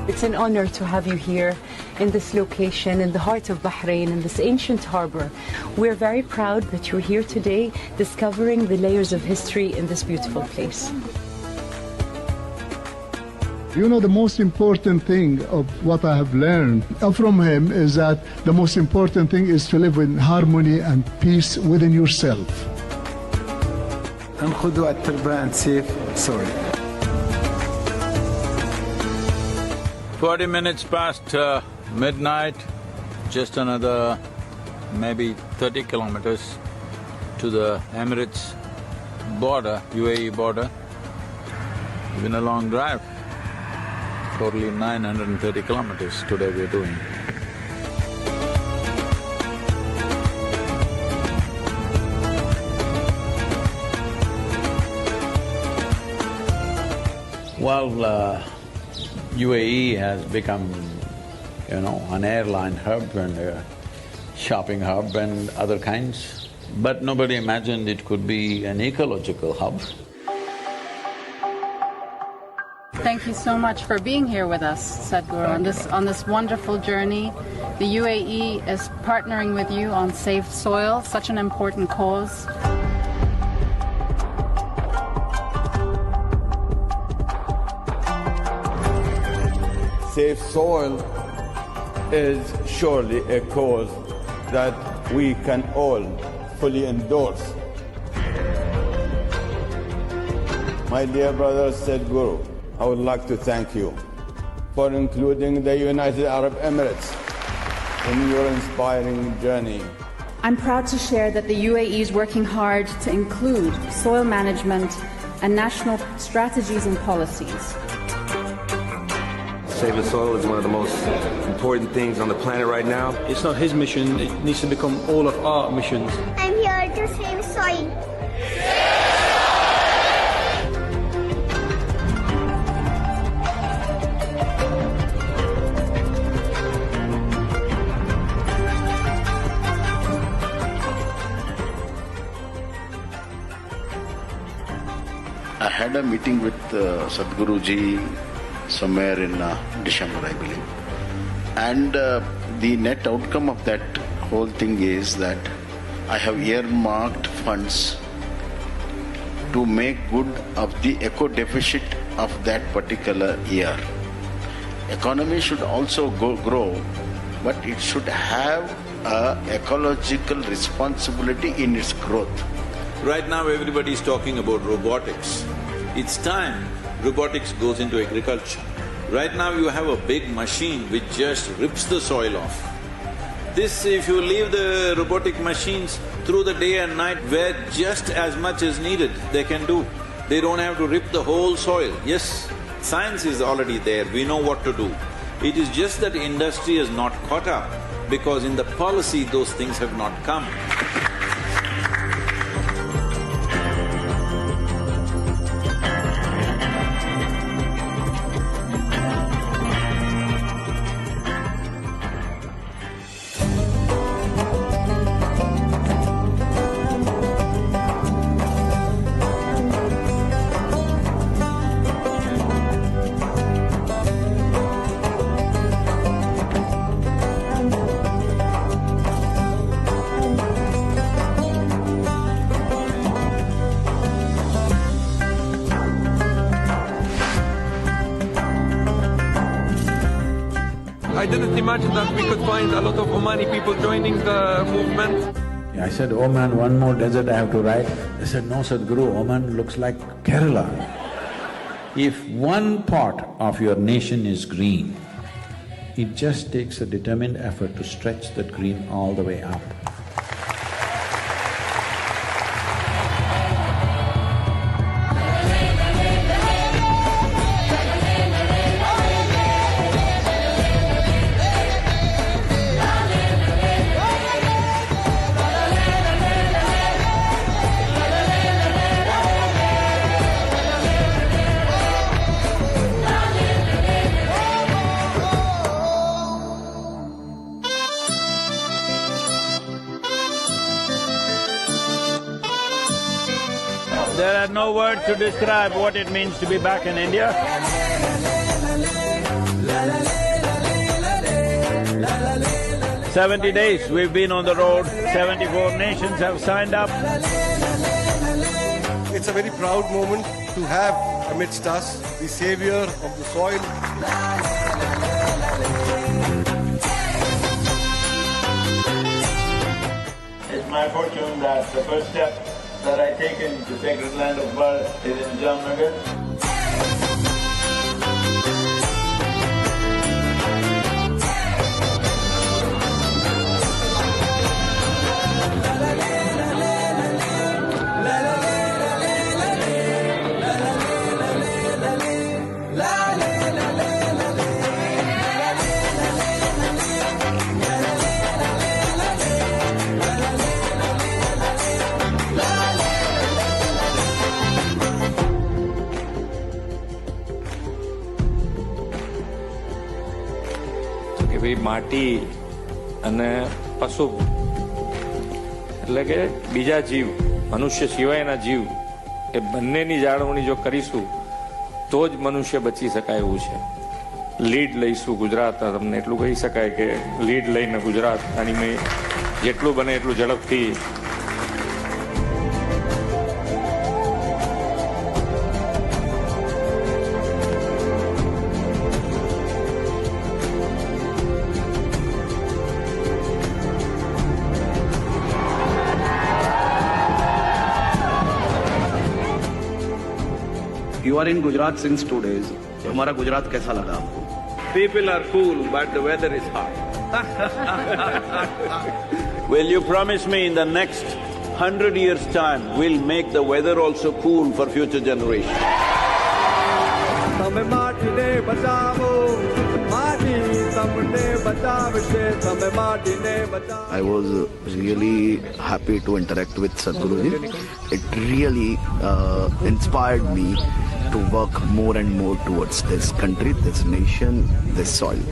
It's an honor to have you here in this location, in the heart of Bahrain, in this ancient harbor. We're very proud that you're here today, discovering the layers of history in this beautiful place. The most important thing of what I have learned from him is that the most important thing is to live in harmony and peace within yourself. انخذوا التربة and save soil. 40 minutes past midnight, just another maybe 30 kilometers to the Emirates border, UAE border. It's been a long drive, totally 930 kilometers today we're doing. Well, UAE has become, an airline hub and a shopping hub and other kinds, but nobody imagined it could be an ecological hub. Thank you so much for being here with us, Sadhguru, on this wonderful journey. The UAE is partnering with you on Save Soil, such an important cause. Save Soil is surely a cause that we can all fully endorse. My dear brother Sadhguru, I would like to thank you for including the United Arab Emirates in your inspiring journey. I'm proud to share that the UAE is working hard to include soil management and national strategies and policies. Saving soil is one of the most important things on the planet right now. It's not his mission, it needs to become all of our missions. I'm here to save soil. I had a meeting with Sadhguru ji somewhere in December, I believe. And the net outcome of that whole thing is that I have earmarked funds to make good of the eco deficit of that particular year. Economy should also grow, but it should have an ecological responsibility in its growth. Right now everybody is talking about robotics. It's time robotics goes into agriculture. Right now you have a big machine which just rips the soil off. This, if you leave the robotic machines through the day and night where just as much is needed, they can do. They don't have to rip the whole soil. Yes, science is already there, we know what to do. It is just that industry has not caught up because in the policy those things have not come. I didn't imagine that we could find a lot of Omani people joining the movement. I said, Oman, one more desert I have to ride. They said, no Sadhguru, Oman looks like Kerala. If one part of your nation is green, it just takes a determined effort to stretch that green all the way up. There are no words to describe what it means to be back in India. 70 days we've been on the road, 74 nations have signed up. It's a very proud moment to have amidst us the savior of the soil. It's my fortune that the first step that I take into sacred land of birth is in Jamnagar. માટી અને પશુ એટલે કે બીજા જીવ મનુષ્ય સિવાયના જીવ એ બંનેની જાળવણી જો કરીશું તો જ મનુષ્ય બચી શકાય એવું છે. લીડ લઈશું ગુજરાત, તમને એટલું કહી શકાય કે લીડ લઈને ગુજરાત આની મેં જેટલું બને એટલું ઝડપથી You are in Gujarat since 2 days. हमारा गुजरात कैसा लगा आपको? People are cool, but the weather is hot. Will you promise me in the next 100 years' time, we'll make the weather also cool for future generations? I was really happy to interact with Sadhguruji. It really inspired me to work more and more towards this country, this nation, this soil.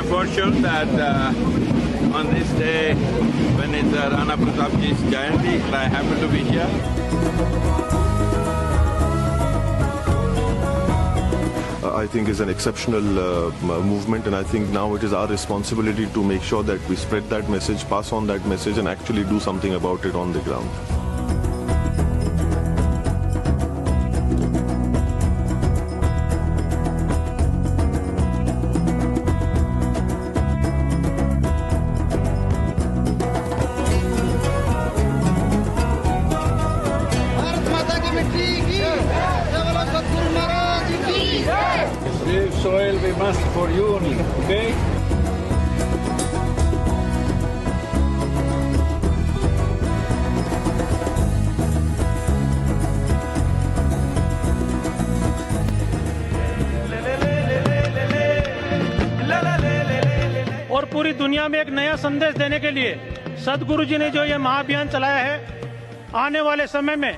Fortune that on this day, when it's Rana Pratapji's Jayanti, I happen to be here. I think is an exceptional movement, and I think now it is our responsibility to make sure that we spread that message, pass on that message, and actually do something about it on the ground. Save soil we must for you only, okay? और पूरी दुनिया में एक नया संदेश देने के लिए सदगुरु जी ने जो ये महाअभियान चलाया है, आने वाले समय में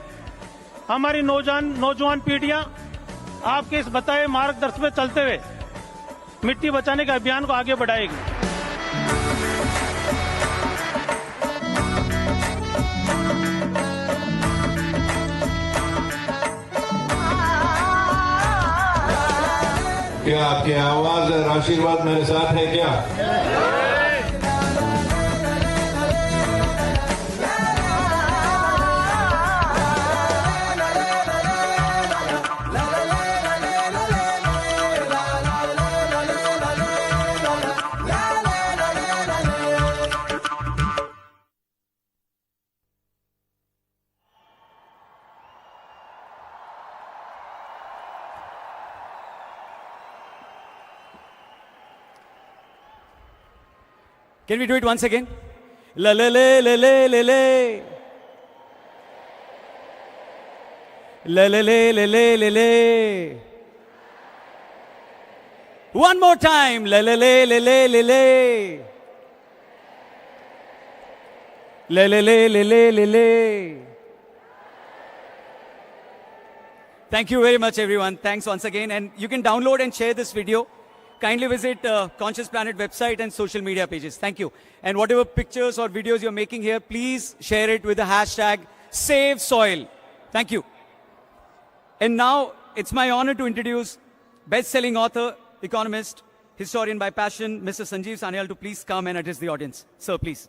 हमारी नौजवान पीढ़ियां आपके इस बताए मार्गदर्शन में चलते हुए मिट्टी बचाने के अभियान को आगे बढ़ाएगी. क्या आपकी आवाज और आशीर्वाद मेरे साथ है क्या? Can we do it once again? La la la la la la la. La la la la la la la. One more time. La la la la la la la. La la la la la la la. Thank you very much, everyone. Thanks once again. And you can download and share this video. Kindly visit Conscious Planet website and social media pages. Thank you. And whatever pictures or videos you're making here, please share it with the hashtag #SaveSoil. Thank you. And now it's my honor to introduce best-selling author, economist, historian by passion, Mr. Sanjeev Sanyal, to please come and address the audience. Sir, please.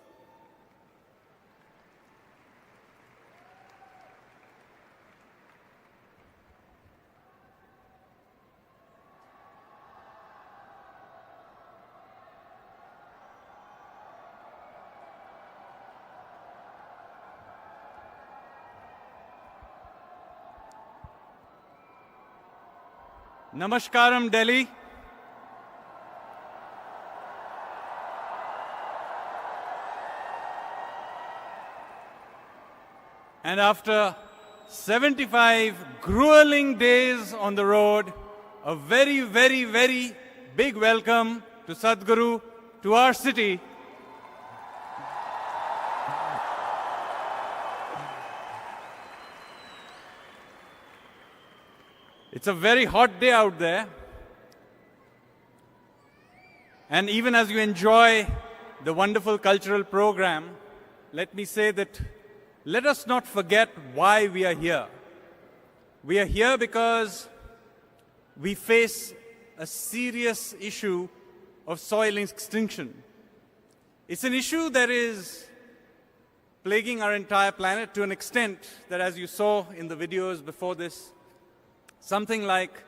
Namaskaram, Delhi. And after 75 grueling days on the road, a very, very, very big welcome to Sadhguru, to our city. It's a very hot day out there. And even as you enjoy the wonderful cultural program, let me say that let us not forget why we are here. We are here because we face a serious issue of soil extinction. It's an issue that is plaguing our entire planet to an extent that, as you saw in the videos before this, something like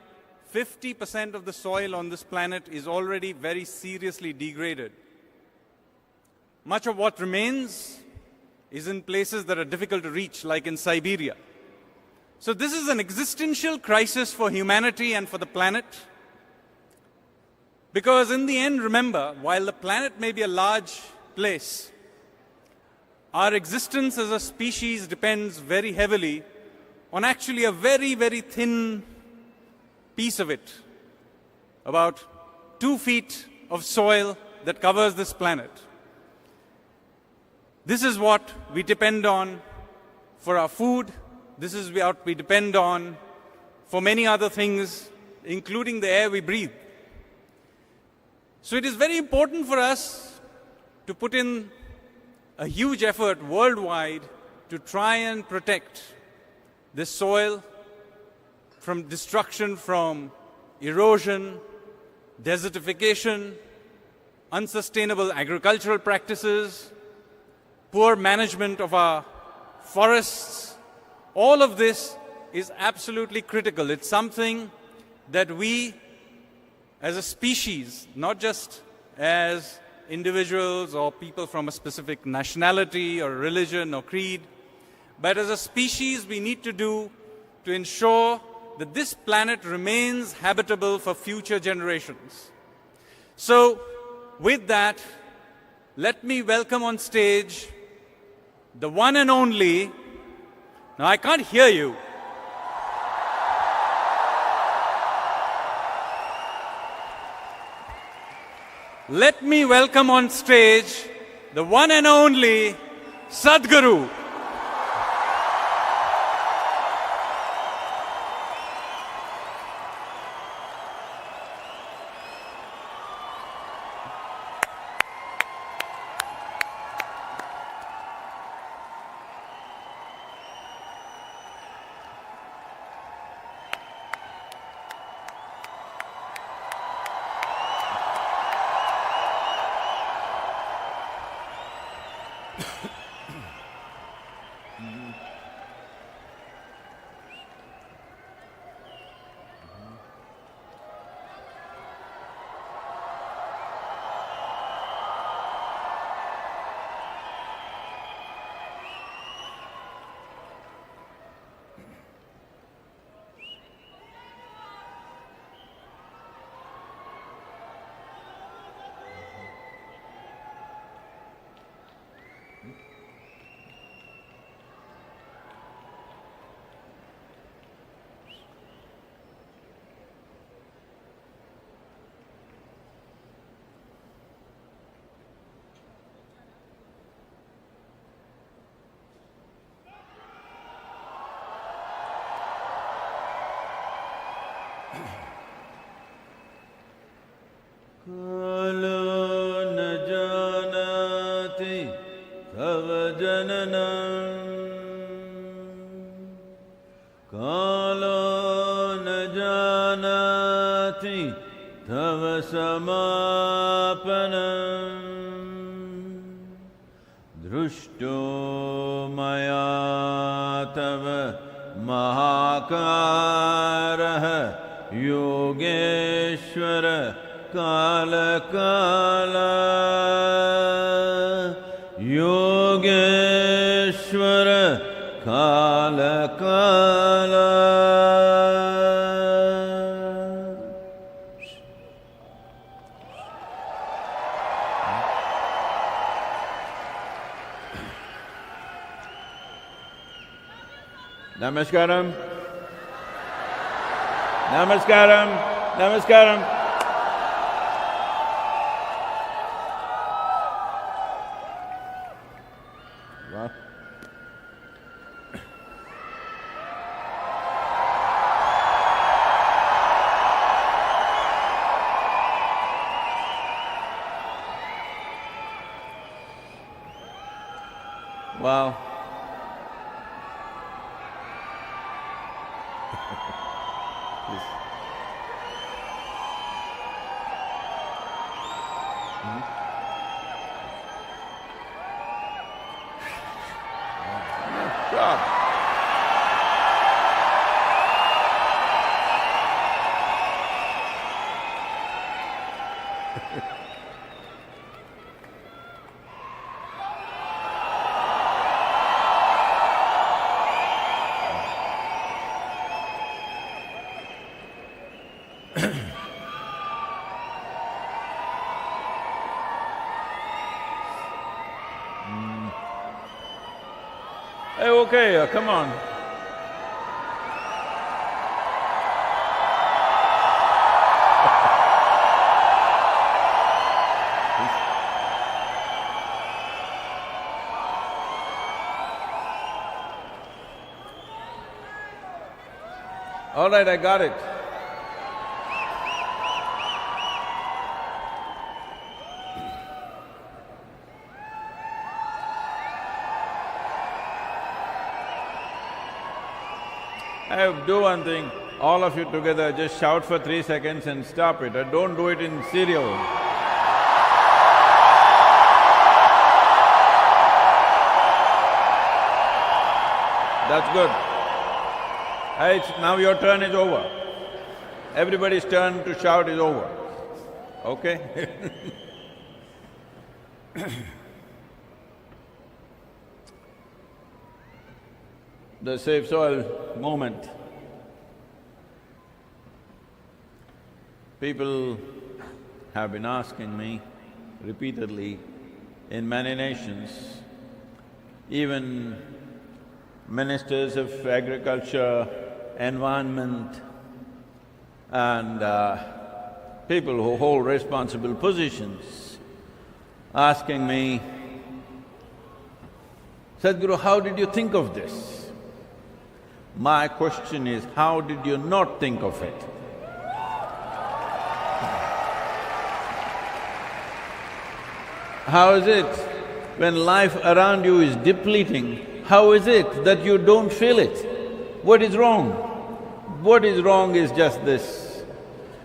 50% of the soil on this planet is already very seriously degraded. Much of what remains is in places that are difficult to reach, like in Siberia. So this is an existential crisis for humanity and for the planet. Because in the end, remember, while the planet may be a large place, our existence as a species depends very heavily on actually a very, very thin piece of it. About 2 feet of soil that covers this planet. This is what we depend on for our food. This is what we depend on for many other things, including the air we breathe. So it is very important for us to put in a huge effort worldwide to try and protect this soil from destruction, from erosion, desertification, unsustainable agricultural practices, poor management of our forests. All of this is absolutely critical. It's something that we as a species, not just as individuals or people from a specific nationality or religion or creed, but as a species we need to do to ensure that this planet remains habitable for future generations. So, with that, let me welcome on stage the one and only, now I can't hear you. Let me welcome on stage the one and only Sadhguru. Namaskaram. Namaskaram. Namaskaram. Well, hey, okay, come on. All right, I got it. Do one thing, all of you together just shout for 3 seconds and stop it, or don't do it in stereo. That's good. Hey, now your turn is over. Everybody's turn to shout is over, okay? The Safe Soil movement. People have been asking me repeatedly in many nations, even ministers of agriculture, environment and people who hold responsible positions, asking me, Sadhguru, how did you think of this? My question is, how did you not think of it? How is it when life around you is depleting, how is it that you don't feel it? What is wrong? What is wrong is just this.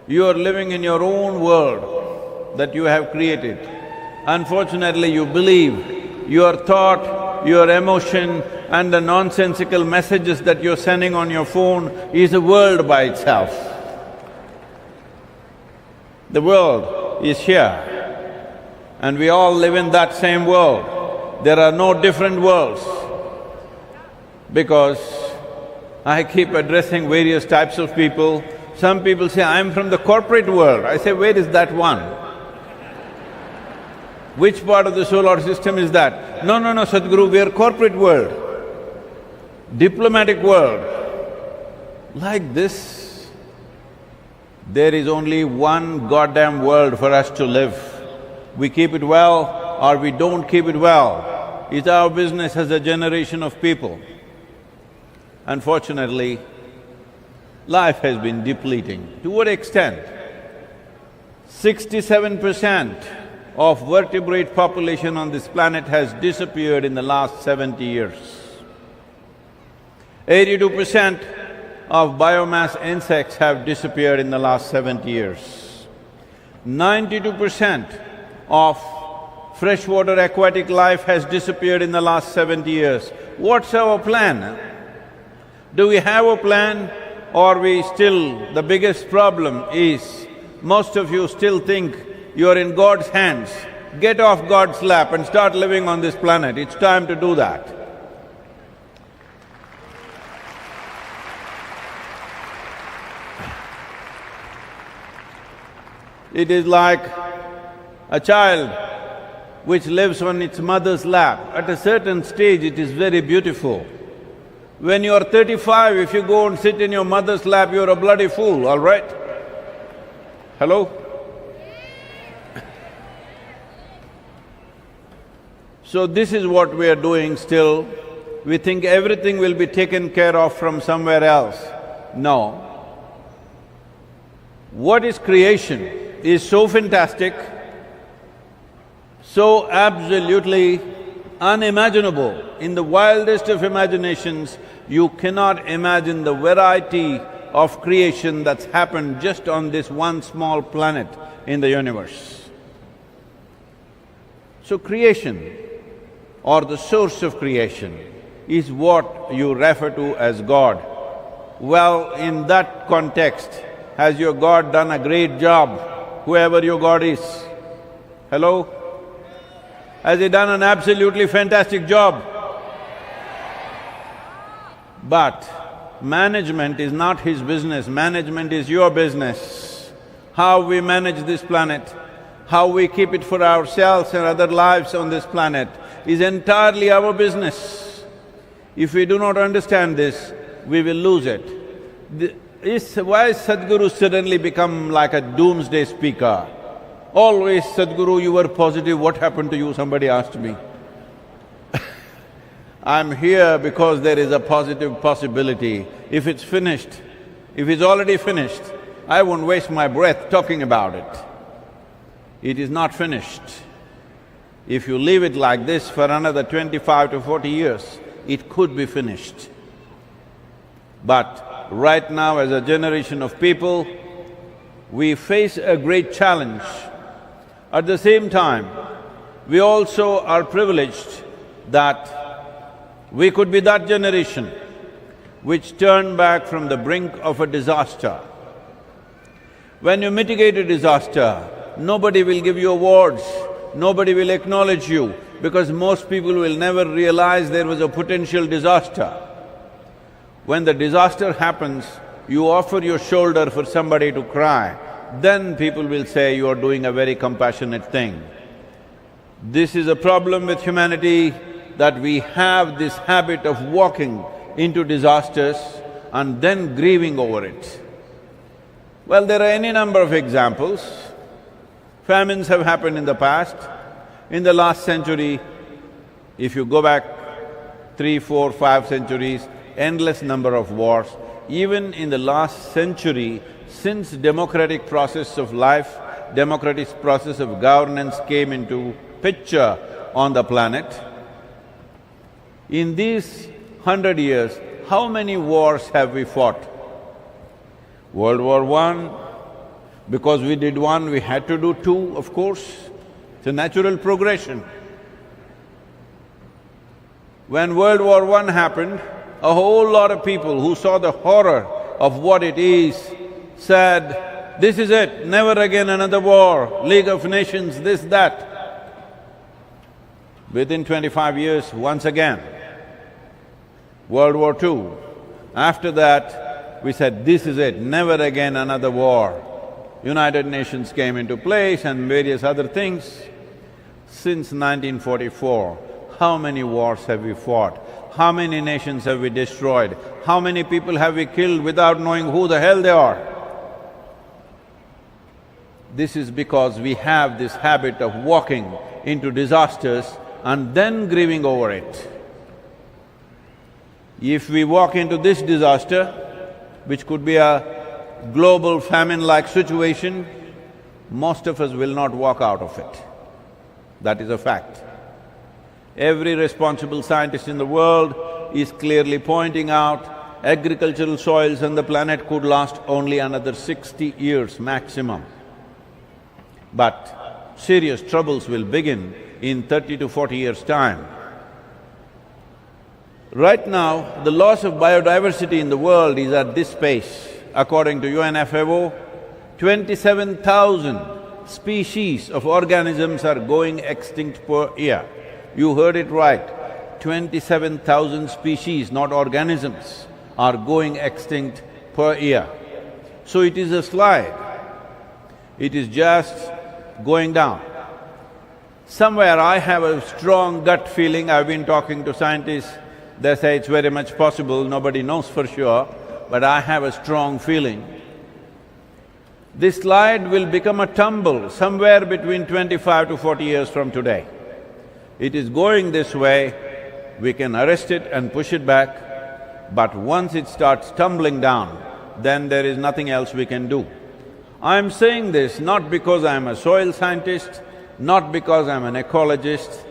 You are living in your own world that you have created. Unfortunately, you believe your thought, your emotion and the nonsensical messages that you're sending on your phone is a world by itself. The world is here and we all live in that same world. There are no different worlds because I keep addressing various types of people. Some people say, I'm from the corporate world. I say, where is that one? Which part of the solar system is that? No, Sadhguru, we are corporate world, diplomatic world. Like this, there is only one goddamn world for us to live. We keep it well or we don't keep it well. It's our business as a generation of people. Unfortunately, life has been depleting. To what extent? 67% of vertebrate population on this planet has disappeared in the last 70 years. 82% of biomass insects have disappeared in the last 70 years. 92% of freshwater aquatic life has disappeared in the last 70 years. What's our plan? Do we have a plan or we still… The biggest problem is most of you still think you're in God's hands. Get off God's lap and start living on this planet. It's time to do that. It is like a child which lives on its mother's lap. At a certain stage, it is very beautiful. When you are 35, if you go and sit in your mother's lap, you're a bloody fool, all right? Hello? So this is what we are doing still. We think everything will be taken care of from somewhere else. No. What is creation is so fantastic, so absolutely unimaginable. In the wildest of imaginations, you cannot imagine the variety of creation that's happened just on this one small planet in the universe. So creation, or the source of creation, is what you refer to as God. Well, in that context, has your God done a great job, whoever your God is? Hello? Has he done an absolutely fantastic job? But management is not his business, management is your business. How we manage this planet, how we keep it for ourselves and other lives on this planet is entirely our business. If we do not understand this, we will lose it. Why Sadhguru suddenly become like a doomsday speaker? Always, Sadhguru, you were positive, what happened to you? Somebody asked me. I'm here because there is a positive possibility. If it's finished, if it's already finished, I won't waste my breath talking about it. It is not finished. If you leave it like this for another 25 to 40 years, it could be finished. But right now, as a generation of people, we face a great challenge. At the same time, we also are privileged that we could be that generation which turned back from the brink of a disaster. When you mitigate a disaster, nobody will give you awards, nobody will acknowledge you, because most people will never realize there was a potential disaster. When the disaster happens, you offer your shoulder for somebody to cry, then people will say you are doing a very compassionate thing. This is a problem with humanity, that we have this habit of walking into disasters and then grieving over it. Well, there are any number of examples. Famines have happened in the past. In the last century, if you go back 3, 4, 5 centuries, endless number of wars. Even in the last century, since democratic process of life, democratic process of governance came into picture on the planet, in these 100 years, how many wars have we fought? World War I, because we did one, we had to do two, of course. It's a natural progression. When World War I happened, a whole lot of people who saw the horror of what it is said, this is it, never again another war, League of Nations, this, that. Within 25 years, once again, World War II. After that, we said, this is it, never again another war. United Nations came into place and various other things. Since 1944, how many wars have we fought? How many nations have we destroyed? How many people have we killed without knowing who the hell they are? This is because we have this habit of walking into disasters and then grieving over it. If we walk into this disaster, which could be a global famine-like situation, most of us will not walk out of it. That is a fact. Every responsible scientist in the world is clearly pointing out agricultural soils on the planet could last only another 60 years maximum. But serious troubles will begin in 30 to 40 years' time. Right now, the loss of biodiversity in the world is at this pace. According to UNFAO, 27,000 species of organisms are going extinct per year. You heard it right, 27,000 species, not organisms, are going extinct per year. So it is a slide, it is just going down. Somewhere I have a strong gut feeling, I've been talking to scientists, they say it's very much possible, nobody knows for sure, but I have a strong feeling. This slide will become a tumble somewhere between 25 to 40 years from today. It is going this way, we can arrest it and push it back, but once it starts tumbling down, then there is nothing else we can do. I'm saying this not because I'm a soil scientist, not because I'm an ecologist,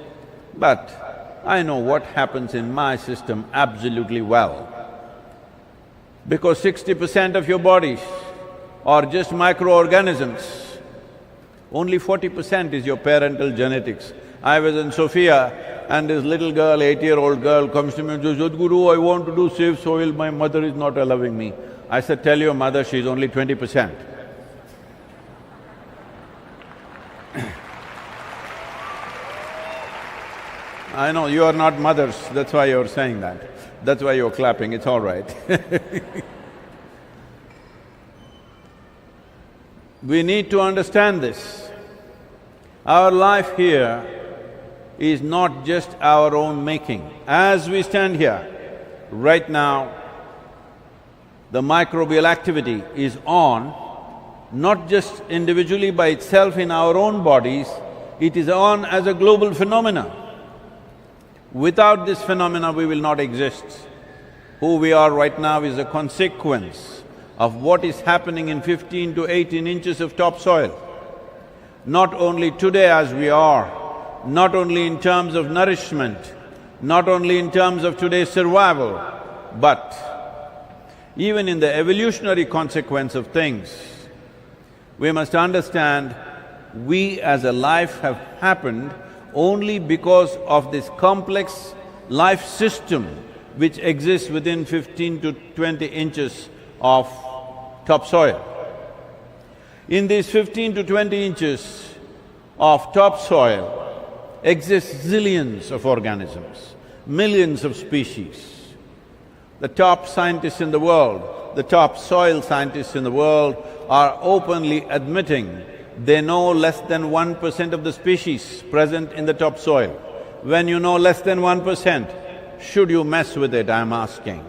but I know what happens in my system absolutely well. Because 60% of your bodies are just microorganisms. Only 40% is your parental genetics. I was in Sofia and this little girl, 8-year-old girl comes to me and says, Sadhguru, I want to do safe soil, my mother is not allowing me. I said, tell your mother she's only 20%. I know you are not mothers, that's why you're saying that. That's why you're clapping, it's all right. We need to understand this. Our life here is not just our own making. As we stand here, right now, the microbial activity is on, not just individually by itself in our own bodies, it is on as a global phenomena. Without this phenomena, we will not exist. Who we are right now is a consequence of what is happening in 15 to 18 inches of topsoil. Not only today as we are, not only in terms of nourishment, not only in terms of today's survival, but even in the evolutionary consequence of things, we must understand we as a life have happened only because of this complex life system which exists within 15 to 20 inches of topsoil. In these 15 to 20 inches of topsoil exist zillions of organisms, millions of species. The top scientists in the world, the top soil scientists in the world are openly admitting they know less than 1% of the species present in the topsoil. When you know less than 1%, should you mess with it, I'm asking?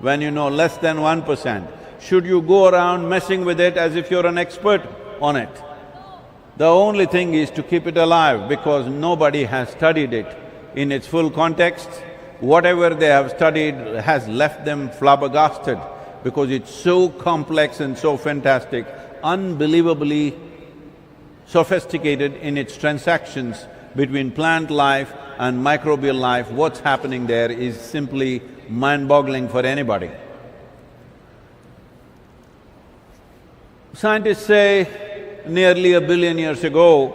When you know less than 1%, should you go around messing with it as if you're an expert on it? The only thing is to keep it alive because nobody has studied it in its full context. Whatever they have studied has left them flabbergasted because it's so complex and so fantastic, unbelievably sophisticated in its transactions between plant life and microbial life. What's happening there is simply mind-boggling for anybody. Scientists say nearly 1 billion years ago,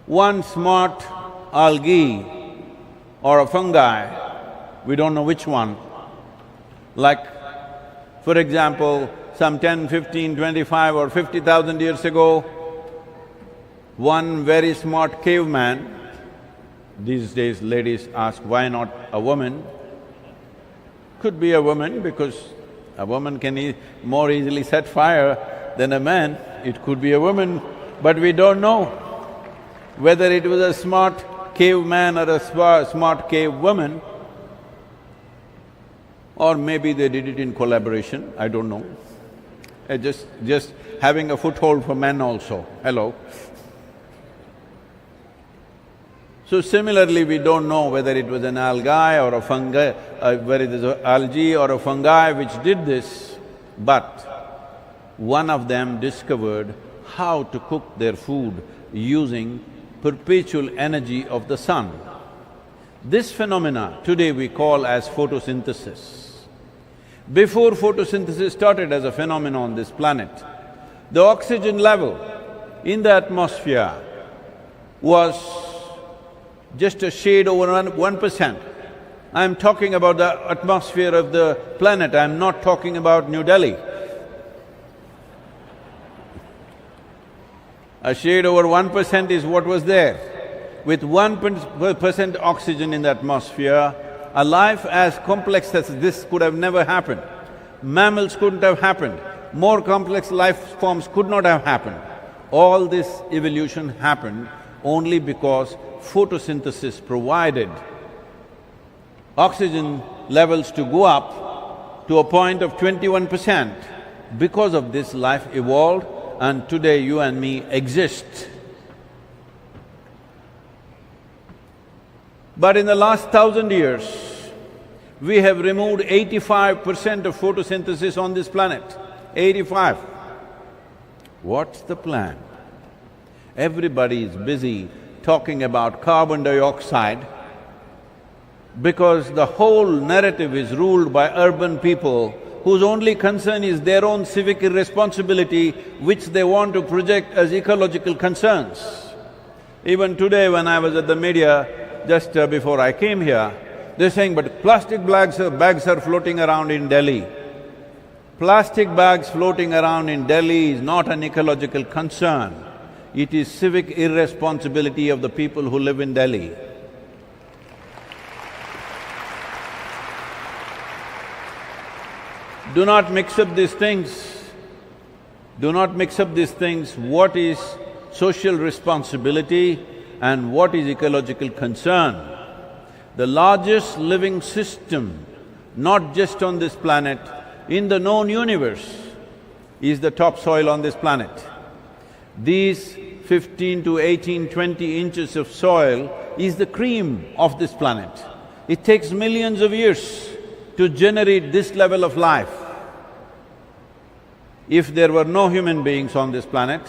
one smart algae or a fungi, we don't know which one, like for example, some 10, 15, 25 or 50,000 years ago, one very smart caveman, these days ladies ask, why not a woman? Could be a woman because a woman can more easily set fire than a man. It could be a woman, but we don't know whether it was a smart caveman or a smart cave woman, or maybe they did it in collaboration, I don't know. Just having a foothold for men also, hello. So similarly, we don't know whether it was an algae or a fungi, whether it is an algae or a fungi which did this, but one of them discovered how to cook their food using perpetual energy of the sun. This phenomena today we call as photosynthesis. Before photosynthesis started as a phenomenon on this planet, the oxygen level in the atmosphere was just a shade over 1%. I'm talking about the atmosphere of the planet, I'm not talking about New Delhi. A shade over 1% is what was there. With 1% oxygen in the atmosphere, a life as complex as this could have never happened. Mammals couldn't have happened, more complex life forms could not have happened. All this evolution happened only because photosynthesis provided oxygen levels to go up to a point of 21%. Because of this, life evolved and today you and me exist. But in the last 1,000 years, we have removed 85% of photosynthesis on this planet, 85. What's the plan? Everybody is busy talking about carbon dioxide, because the whole narrative is ruled by urban people whose only concern is their own civic irresponsibility, which they want to project as ecological concerns. Even today when I was at the media, just before I came here, they're saying, but plastic bags are floating around in Delhi. Plastic bags floating around in Delhi is not an ecological concern. It is civic irresponsibility of the people who live in Delhi. Do not mix up these things. Do not mix up these things. What is social responsibility and what is ecological concern? The largest living system, not just on this planet, in the known universe, is the topsoil on this planet. These 15 to 18, 20 inches of soil is the cream of this planet. It takes millions of years to generate this level of life. If there were no human beings on this planet,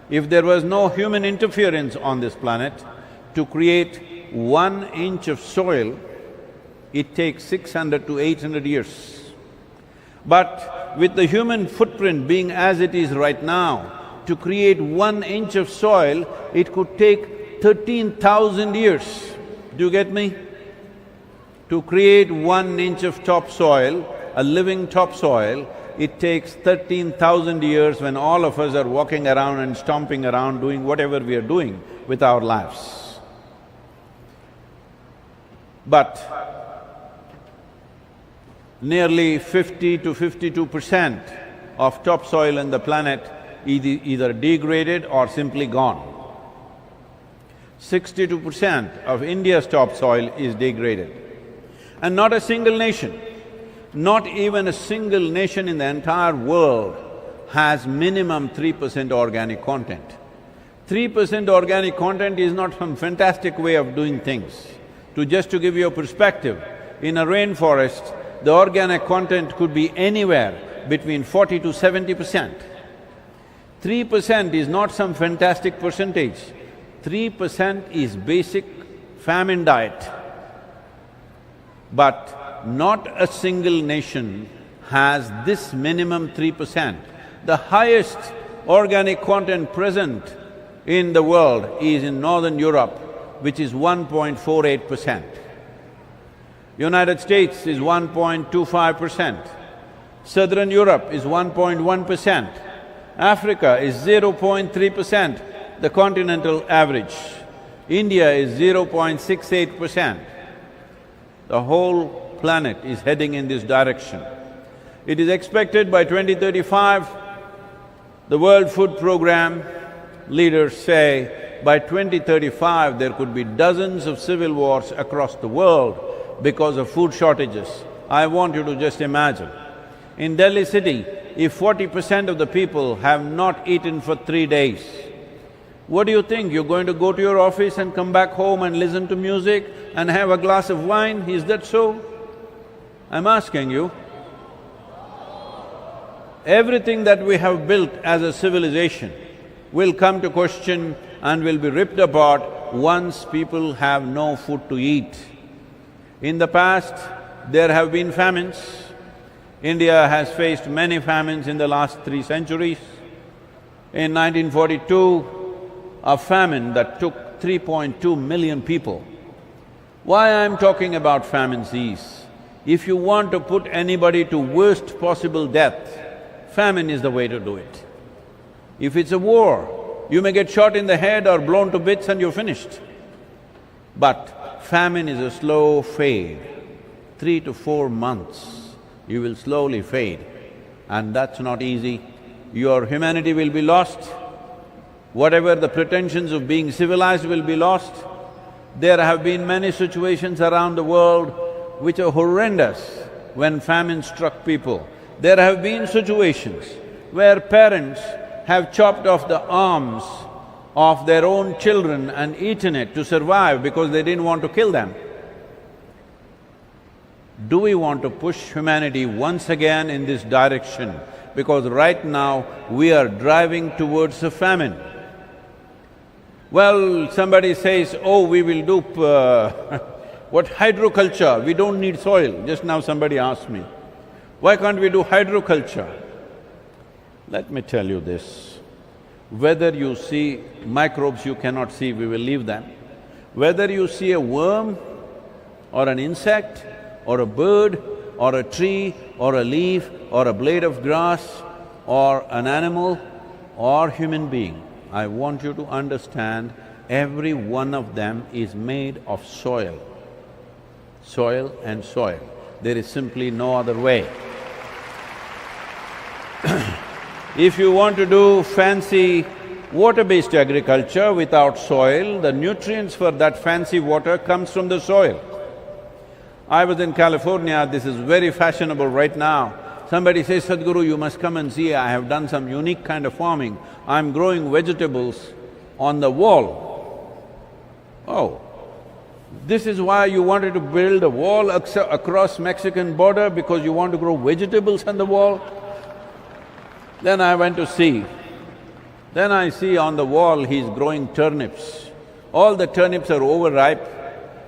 if there was no human interference on this planet, to create 1 inch of soil, it takes 600 to 800 years. But with the human footprint being as it is right now, to create 1 inch of soil, it could take 13,000 years. Do you get me? To create 1 inch of topsoil, a living topsoil, it takes 13,000 years when all of us are walking around and stomping around doing whatever we are doing with our lives. But nearly 50 to 52% of topsoil on the planet is either degraded or simply gone. 62% of India's topsoil is degraded. And not a single nation, not even a single nation in the entire world has minimum 3% organic content. 3% organic content is not some fantastic way of doing things. Just to give you a perspective, in a rainforest, the organic content could be anywhere between 40 to 70%. 3% is not some fantastic percentage. 3% is basic famine diet. But not a single nation has this minimum 3%. The highest organic content present in the world is in Northern Europe, which is 1.48%. United States is 1.25%. Southern Europe is 1.1%. Africa is 0.3%, the continental average. India is 0.68%. The whole planet is heading in this direction. It is expected by 2035, the World Food Programme leaders say, by 2035 there could be dozens of civil wars across the world because of food shortages. I want you to just imagine, in Delhi city, if 40% of the people have not eaten for 3 days, what do you think? You're going to go to your office and come back home and listen to music and have a glass of wine? Is that so? I'm asking you. Everything that we have built as a civilization will come to question and will be ripped apart once people have no food to eat. In the past, there have been famines. India has faced many famines in the last 3 centuries. In 1942, a famine that took 3.2 million people. Why I'm talking about famines is, if you want to put anybody to worst possible death, famine is the way to do it. If it's a war, you may get shot in the head or blown to bits and you're finished. But famine is a slow fade. 3 to 4 months, you will slowly fade, and that's not easy. Your humanity will be lost. Whatever the pretensions of being civilized will be lost. There have been many situations around the world which are horrendous when famine struck people. There have been situations where parents have chopped off the arms of their own children and eaten it to survive because they didn't want to kill them. Do we want to push humanity once again in this direction? Because right now we are driving towards a famine. Well, somebody says, oh, we will do what, hydroculture, we don't need soil. Just now somebody asked me, why can't we do hydroculture? Let me tell you this, whether you see microbes you cannot see, we will leave them. Whether you see a worm or an insect or a bird or a tree or a leaf or a blade of grass or an animal or human being, I want you to understand every one of them is made of soil. Soil and soil. There is simply no other way. If you want to do fancy water-based agriculture without soil, the nutrients for that fancy water comes from the soil. I was in California, this is very fashionable right now. Somebody says, Sadhguru, you must come and see, I have done some unique kind of farming. I'm growing vegetables on the wall. Oh, this is why you wanted to build a wall across Mexican border, because you want to grow vegetables on the wall? Then I went to see. Then I see on the wall he's growing turnips. All the turnips are overripe.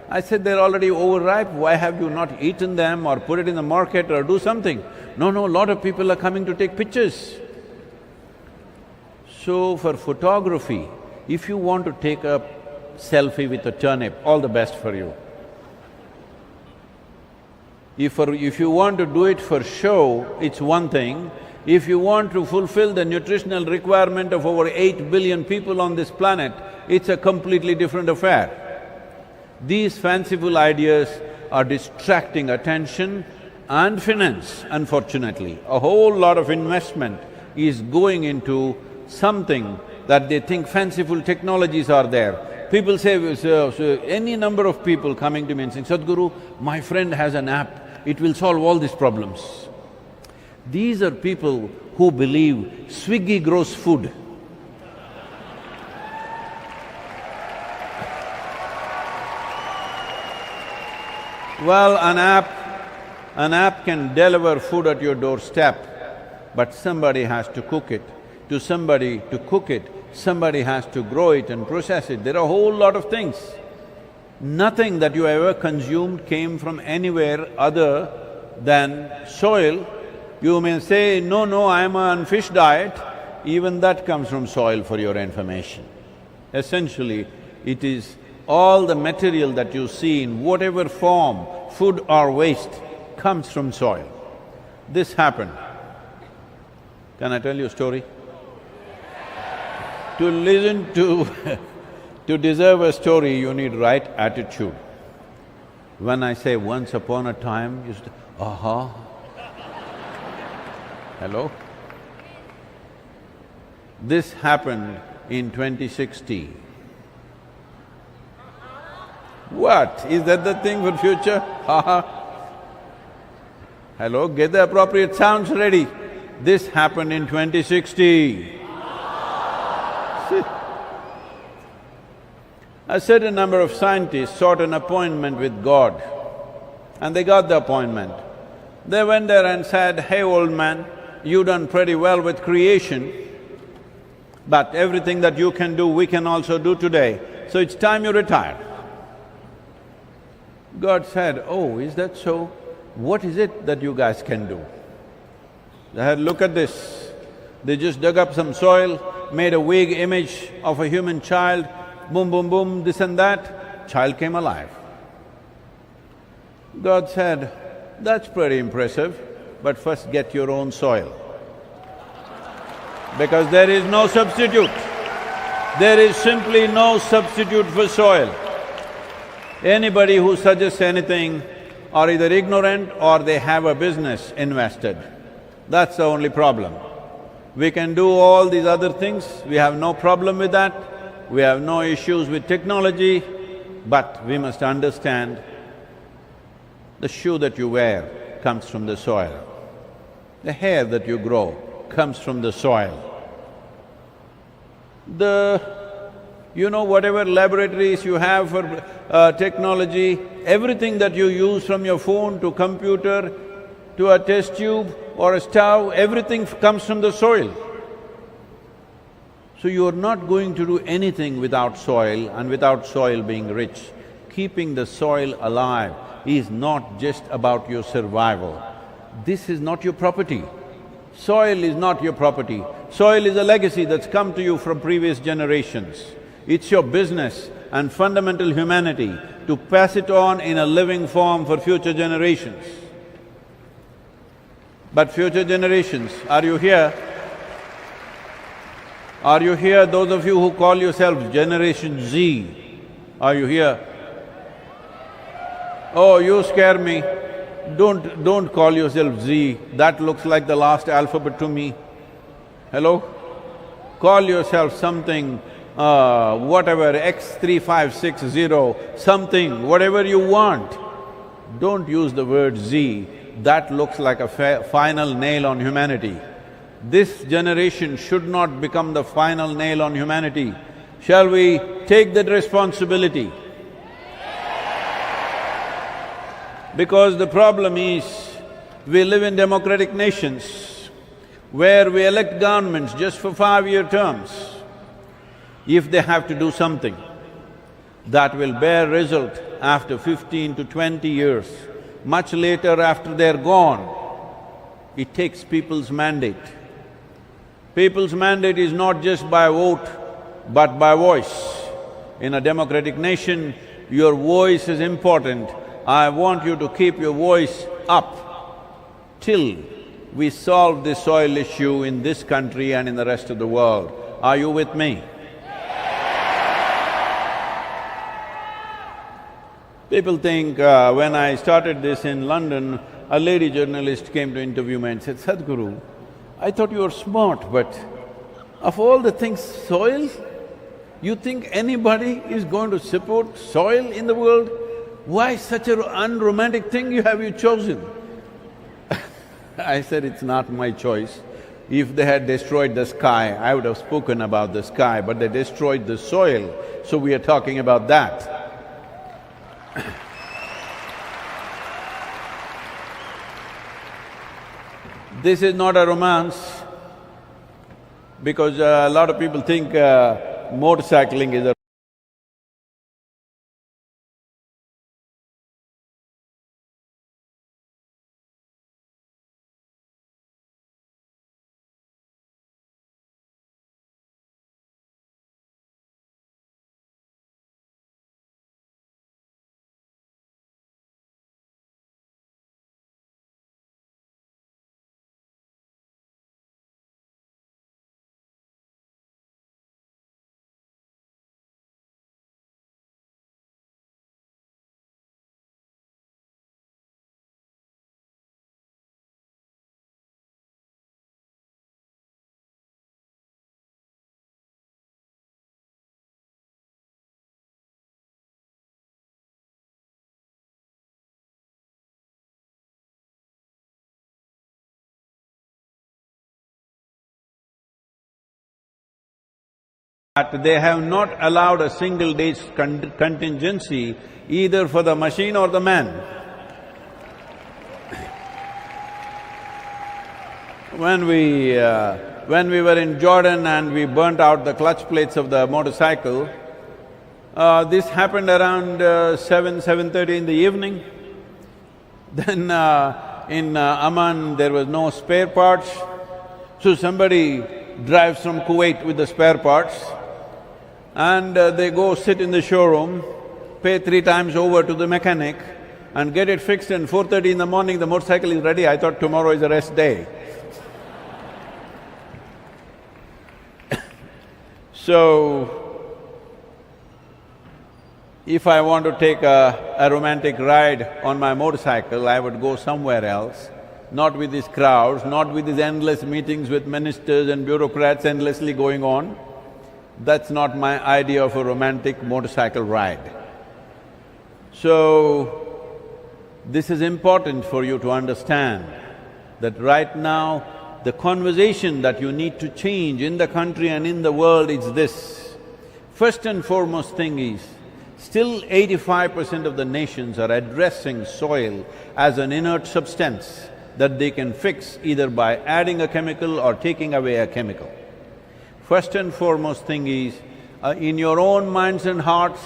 I said, they're already overripe, why have you not eaten them or put it in the market or do something? No, a lot of people are coming to take pictures. So for photography, if you want to take a selfie with a turnip, all the best for you. If you want to do it for show, it's one thing. If you want to fulfill the nutritional requirement of over 8 billion people on this planet, it's a completely different affair. These fanciful ideas are distracting attention and finance, unfortunately. A whole lot of investment is going into something that they think fanciful technologies are there. People say, any number of people coming to me and saying, Sadhguru, my friend has an app, it will solve all these problems. These are people who believe Swiggy grows food. Well, an app can deliver food at your doorstep, but somebody has to cook it. To somebody to cook it, somebody has to grow it and process it. There are a whole lot of things. Nothing that you ever consumed came from anywhere other than soil. You may say, no, I'm on fish diet, even that comes from soil, for your information. Essentially, it is all the material that you see in whatever form, food or waste, comes from soil. This happened. Can I tell you a story? To listen to to deserve a story, you need right attitude. When I say once upon a time, you say, aha. Hello? This happened in 2060. What? Is that the thing for future? Haha. Hello? Get the appropriate sounds ready. This happened in 2060. A certain number of scientists sought an appointment with God, and they got the appointment. They went there and said, hey old man, you've done pretty well with creation, but everything that you can do, we can also do today, so it's time you retire. God said, oh, is that so? What is it that you guys can do? They had, look at this. They just dug up some soil, made a vague image of a human child, boom, boom, boom, this and that, child came alive. God said, that's pretty impressive, but first get your own soil. Because there is no substitute. There is simply no substitute for soil. Anybody who suggests anything are either ignorant or they have a business invested. That's the only problem. We can do all these other things, we have no problem with that, we have no issues with technology, but we must understand the shoe that you wear comes from the soil. The hair that you grow comes from the soil. Whatever laboratories you have for technology, everything that you use from your phone to computer to a test tube or a stove, everything comes from the soil. So you are not going to do anything without soil and without soil being rich. Keeping the soil alive is not just about your survival. This is not your property. Soil is not your property. Soil is a legacy that's come to you from previous generations. It's your business and fundamental humanity to pass it on in a living form for future generations. But future generations, are you here? Are you here, those of you who call yourselves Generation Z? Are you here? Oh, you scare me. Don't call yourself Z, that looks like the last alphabet to me. Hello? Call yourself something, whatever, X3560, something, whatever you want. Don't use the word Z, that looks like a final nail on humanity. This generation should not become the final nail on humanity. Shall we take that responsibility? Because the problem is, we live in democratic nations where we elect governments just for 5-year terms. If they have to do something that will bear result after 15 to 20 years, much later after they're gone, it takes people's mandate. People's mandate is not just by vote, but by voice. In a democratic nation, your voice is important. I want you to keep your voice up till we solve this soil issue in this country and in the rest of the world. Are you with me? People think, when I started this in London, a lady journalist came to interview me and said, Sadhguru, I thought you were smart, but of all the things, soil? You think anybody is going to support soil in the world? Why such an unromantic thing have you chosen? I said, it's not my choice. If they had destroyed the sky, I would have spoken about the sky, but they destroyed the soil, so we are talking about that. This is not a romance, because a lot of people think motorcycling is a that they have not allowed a single day's contingency either for the machine or the man. When we were in Jordan and we burnt out the clutch plates of the motorcycle, this happened around 7:30 in the evening. Then in Amman there was no spare parts, so somebody drives from Kuwait with the spare parts, and they go sit in the showroom, pay 3 times over to the mechanic and get it fixed, and 4:30 in the morning the motorcycle is ready. I thought tomorrow is a rest day. So, if I want to take a romantic ride on my motorcycle, I would go somewhere else, not with these crowds, not with these endless meetings with ministers and bureaucrats endlessly going on. That's not my idea of a romantic motorcycle ride. So, this is important for you to understand that right now, the conversation that you need to change in the country and in the world is this. First and foremost thing is, still 85% of the nations are addressing soil as an inert substance that they can fix either by adding a chemical or taking away a chemical. first and foremost thing is, in your own minds and hearts,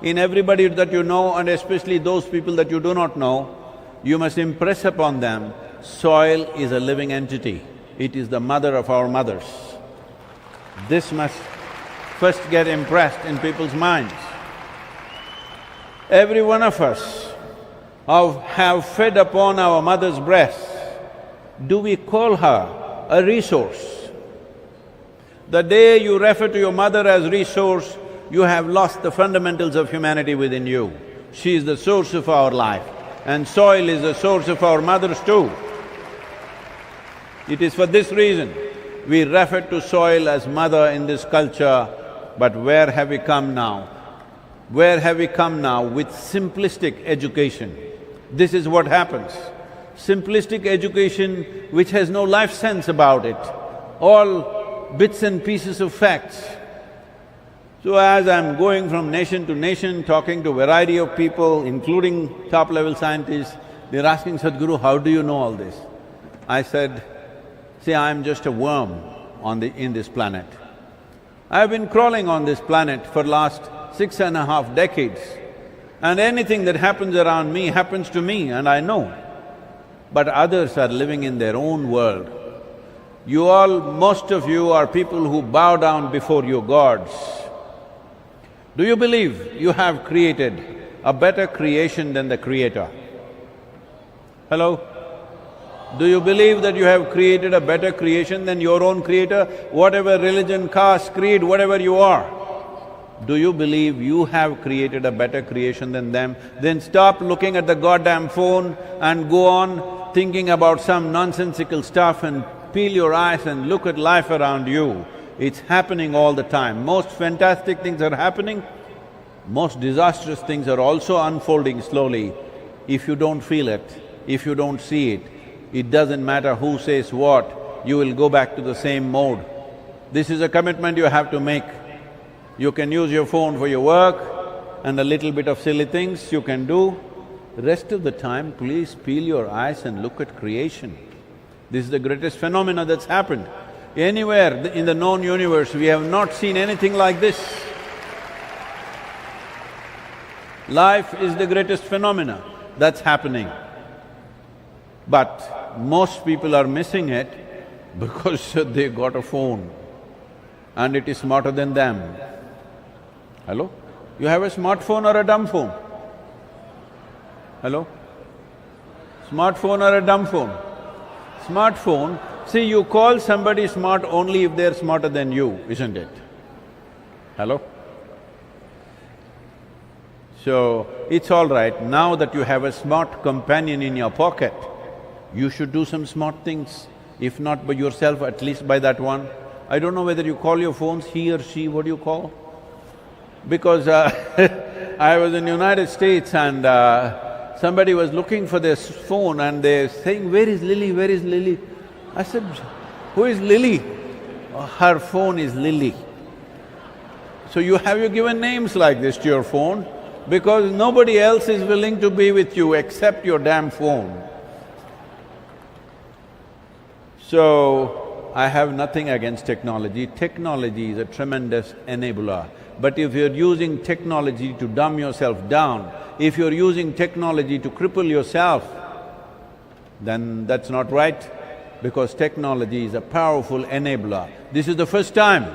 in everybody that you know and especially those people that you do not know, you must impress upon them, soil is a living entity. It is the mother of our mothers. This must first get impressed in people's minds. Every one of us have fed upon our mother's breast. Do we call her a resource? The day you refer to your mother as resource, you have lost the fundamentals of humanity within you. She is the source of our life, and soil is the source of our mothers too. It is for this reason we refer to soil as mother in this culture, but where have we come now? Where have we come now with simplistic education? This is what happens. Simplistic education which has no life sense about it, all bits and pieces of facts. So as I'm going from nation to nation, talking to a variety of people, including top-level scientists, they're asking, Sadhguru, how do you know all this? I said, see, I'm just a worm in this planet. I've been crawling on this planet for last 6.5 decades, and anything that happens around me happens to me and I know. But others are living in their own world. You all, most of you are people who bow down before your gods. Do you believe you have created a better creation than the Creator? Hello? Do you believe that you have created a better creation than your own Creator? Whatever religion, caste, creed, whatever you are, do you believe you have created a better creation than them? Then stop looking at the goddamn phone and go on thinking about some nonsensical stuff and peel your eyes and look at life around you. It's happening all the time. Most fantastic things are happening, most disastrous things are also unfolding slowly. If you don't feel it, if you don't see it, it doesn't matter who says what, you will go back to the same mode. This is a commitment you have to make. You can use your phone for your work and a little bit of silly things you can do. The rest of the time, please peel your eyes and look at creation. This is the greatest phenomena that's happened. Anywhere in the known universe, we have not seen anything like this. Life is the greatest phenomena that's happening. But most people are missing it because they got a phone and it is smarter than them. Hello? You have a smartphone or a dumb phone? Hello? Smartphone or a dumb phone? Smartphone, see, you call somebody smart only if they're smarter than you, isn't it? Hello? So, it's all right, now that you have a smart companion in your pocket, you should do some smart things, if not by yourself, at least by that one. I don't know whether you call your phones he or she, what do you call? Because I was in the United States and somebody was looking for this phone and they're saying, where is Lily, where is Lily? I said, who is Lily? Oh, her phone is Lily. So you given names like this to your phone because nobody else is willing to be with you except your damn phone. So, I have nothing against technology. Technology is a tremendous enabler. But if you're using technology to dumb yourself down, if you're using technology to cripple yourself, then that's not right, because technology is a powerful enabler. This is the first time,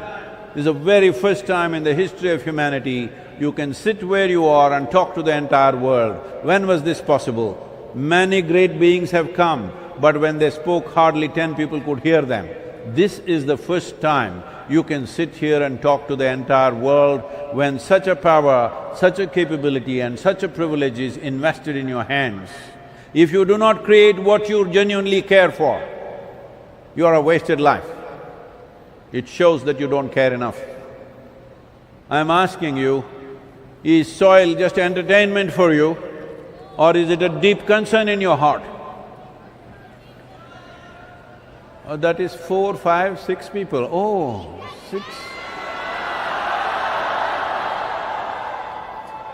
this is the very first time in the history of humanity you can sit where you are and talk to the entire world. When was this possible? Many great beings have come, but when they spoke, hardly 10 people could hear them. This is the first time you can sit here and talk to the entire world when such a power, such a capability and such a privilege is invested in your hands. If you do not create what you genuinely care for, you are a wasted life. It shows that you don't care enough. I'm asking you, is soil just entertainment for you or is it a deep concern in your heart? That is 4, 5, 6 people. Oh, 6.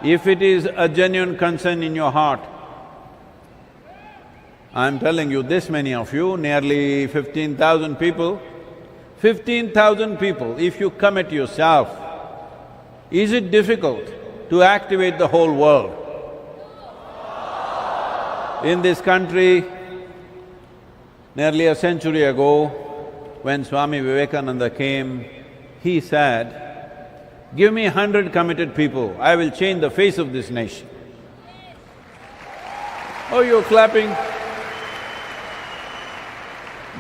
If it is a genuine concern in your heart, I'm telling you, this many of you, nearly 15,000 people, 15,000 people, if you commit yourself, is it difficult to activate the whole world? In this country, nearly a century ago, when Swami Vivekananda came, he said, "Give me 100 committed people, I will change the face of this nation." Oh, you're clapping.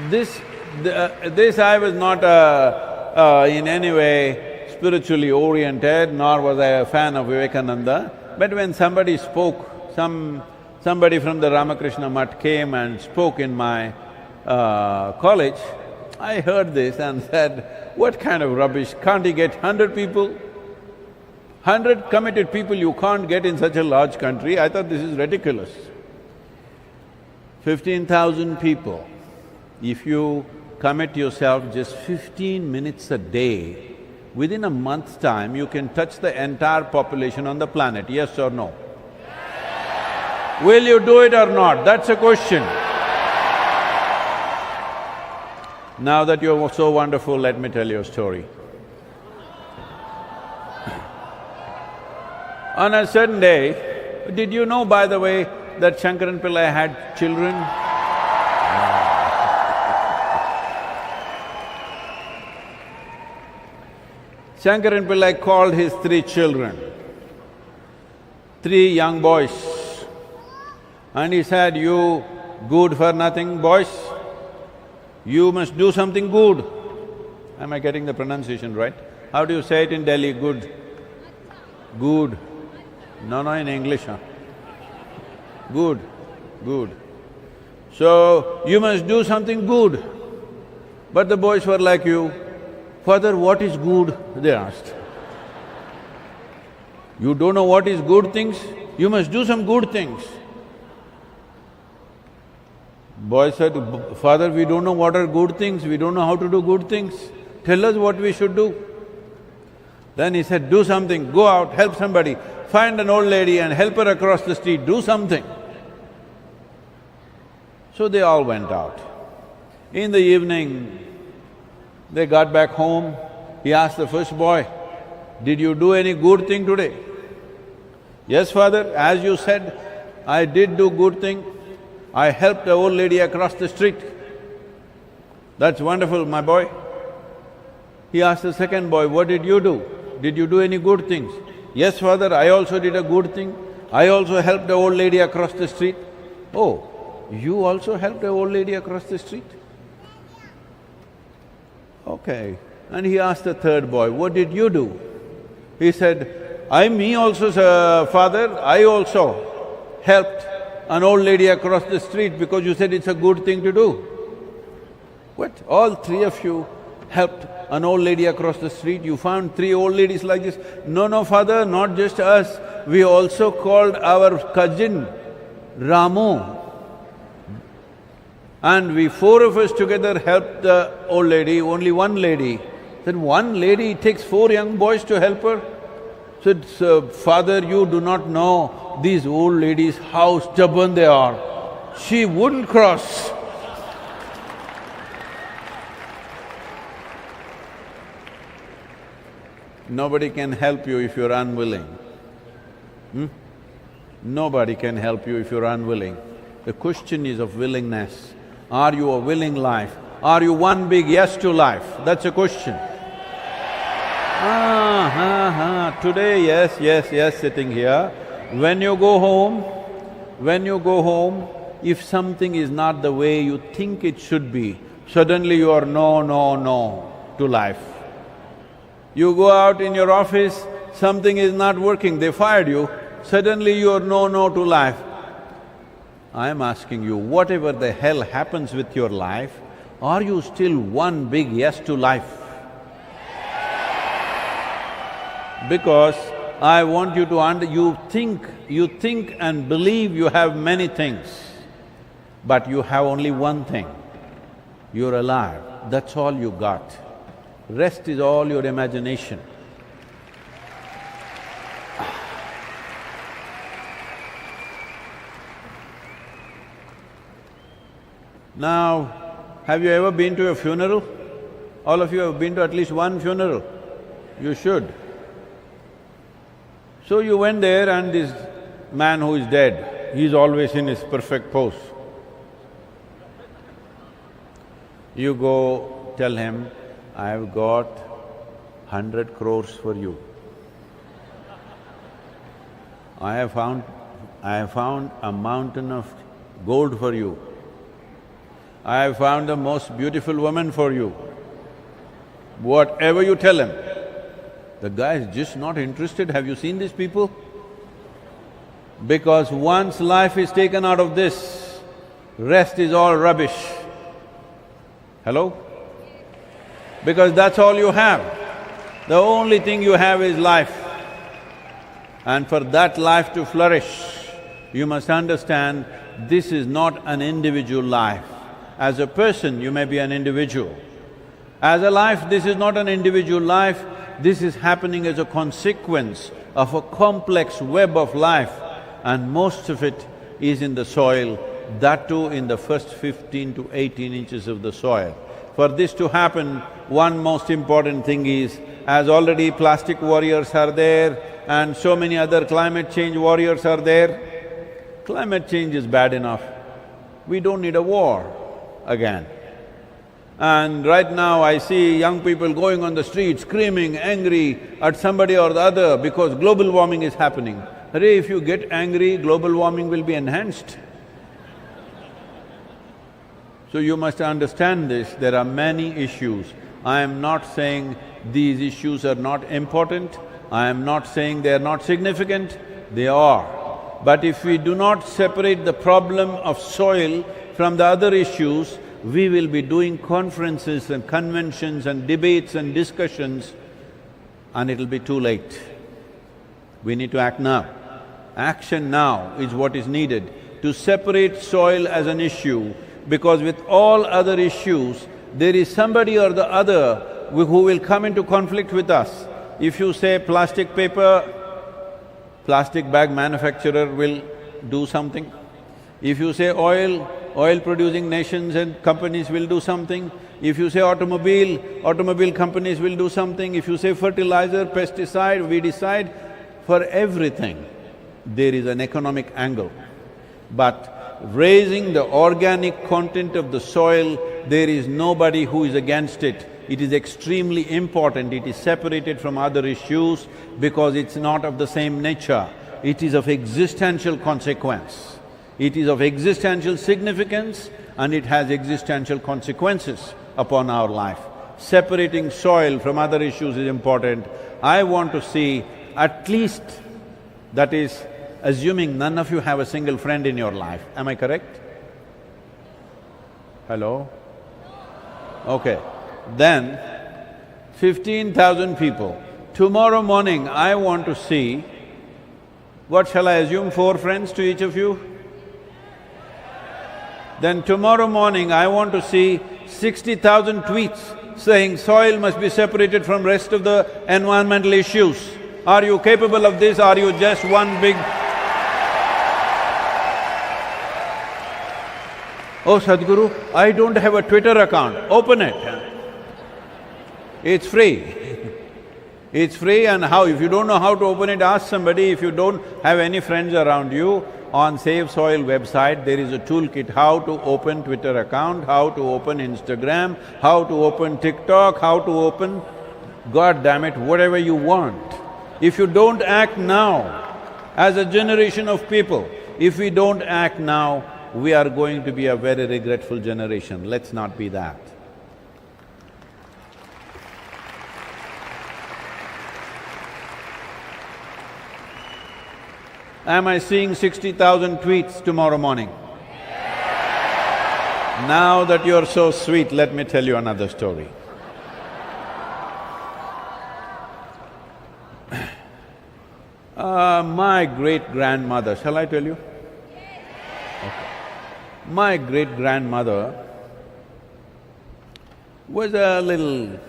This I was not in any way spiritually oriented, nor was I a fan of Vivekananda, but when somebody spoke, somebody from the Ramakrishna Mutt came and spoke in my college, I heard this and said, what kind of rubbish, can't he get 100 people? 100 committed people you can't get in such a large country, I thought this is ridiculous. 15,000 people, if you commit yourself just 15 minutes a day, within a month's time you can touch the entire population on the planet, yes or no? Will you do it or not? That's a question. Now that you're so wonderful, let me tell you a story. On a certain day, did you know, by the way, that Shankaran Pillai had children? Shankaran Pillai called his 3 children, 3 young boys, and he said, "You good for nothing boys, you must do something good." Am I getting the pronunciation right? How do you say it in Delhi, good? Good. No, in English, huh? Good, good. So, you must do something good. But the boys were like you, "Father, what is good?" they asked. "You don't know what is good things? You must do some good things." Boy said, "Father, we don't know what are good things, we don't know how to do good things. Tell us what we should do." Then he said, "Do something, go out, help somebody, find an old lady and help her across the street, do something." So they all went out. In the evening, they got back home. He asked the first boy, "Did you do any good thing today?" "Yes, father, as you said, I did do good thing. I helped the old lady across the street." "That's wonderful, my boy." He asked the second boy, "What did you do? Did you do any good things?" "Yes, father, I also did a good thing. I also helped the old lady across the street." "Oh, you also helped the old lady across the street?" Okay. And he asked the third boy, "What did you do?" He said, Me also, father, I also helped an old lady across the street because you said it's a good thing to do." "What? All 3 of you helped an old lady across the street? You found 3 old ladies like this?" No, father, not just us. We also called our cousin Ramu, and we 4 of us together helped the old lady, only one lady. Then one lady, it takes 4 young boys to help her? Said, "Father, you do not know these old ladies, how stubborn they are. She wouldn't cross." Nobody can help you if you're unwilling. Nobody can help you if you're unwilling. The question is of willingness. Are you a willing life? Are you one big yes to life? That's a question. Today, yes, sitting here. When you go home, if something is not the way you think it should be, suddenly you are no to life. You go out in your office, something is not working, they fired you, suddenly you are no to life. I am asking you, whatever the hell happens with your life, are you still one big yes to life? Because I want you to you think and believe you have many things, but you have only one thing, you're alive, that's all you got. Rest is all your imagination. Now, have you ever been to a funeral? All of you have been to at least one funeral. You should. So you went there and this man who is dead, he's always in his perfect pose. You go tell him, I've got 100 crores for you. I have found a mountain of gold for you. I have found the most beautiful woman for you. Whatever you tell him, the guy is just not interested. Have you seen these people? Because once life is taken out of this, rest is all rubbish. Hello? Because that's all you have. The only thing you have is life. And for that life to flourish, you must understand this is not an individual life. As a person, you may be an individual. As a life, this is not an individual life, this is happening as a consequence of a complex web of life, and most of it is in the soil, that too in the first 15 to 18 inches of the soil. For this to happen, one most important thing is, as already plastic warriors are there and so many other climate change warriors are there, climate change is bad enough. We don't need a war again. And right now I see young people going on the street screaming, angry at somebody or the other because global warming is happening. Arey, if you get angry, global warming will be enhanced. So you must understand this, there are many issues. I am not saying these issues are not important, I am not saying they are not significant, they are. But if we do not separate the problem of soil from the other issues, we will be doing conferences and conventions and debates and discussions and it'll be too late. We need to act now. Action now is what is needed to separate soil as an issue, because with all other issues, there is somebody or the other who will come into conflict with us. If you say plastic paper, plastic bag manufacturer will do something. If you say oil-producing nations and companies will do something. If you say automobile companies will do something. If you say fertilizer, pesticide, weedicide, for everything there is an economic angle. But raising the organic content of the soil, there is nobody who is against it. It is extremely important, it is separated from other issues because it's not of the same nature. It is of existential consequence. It is of existential significance and it has existential consequences upon our life. Separating soil from other issues is important. I want to see at least, that is, assuming none of you have a single friend in your life, am I correct? Hello? Okay. Then, 15,000 people. Tomorrow morning, I want to see, what shall I assume, 4 friends to each of you? Then tomorrow morning, I want to see 60,000 tweets saying soil must be separated from rest of the environmental issues. Are you capable of this? Are you just one big… Oh Sadhguru, I don't have a Twitter account, open it. It's free. It's free and how… if you don't know how to open it, ask somebody. If you don't have any friends around you, on Save Soil website there is a toolkit how to open Twitter account, how to open Instagram, how to open TikTok, how to open… God damn it, whatever you want. If you don't act now, as a generation of people, if we don't act now, we are going to be a very regretful generation. Let's not be that. Am I seeing 60,000 tweets tomorrow morning? Now that you're so sweet, let me tell you another story. My great-grandmother, shall I tell you? Okay. My great-grandmother was a little…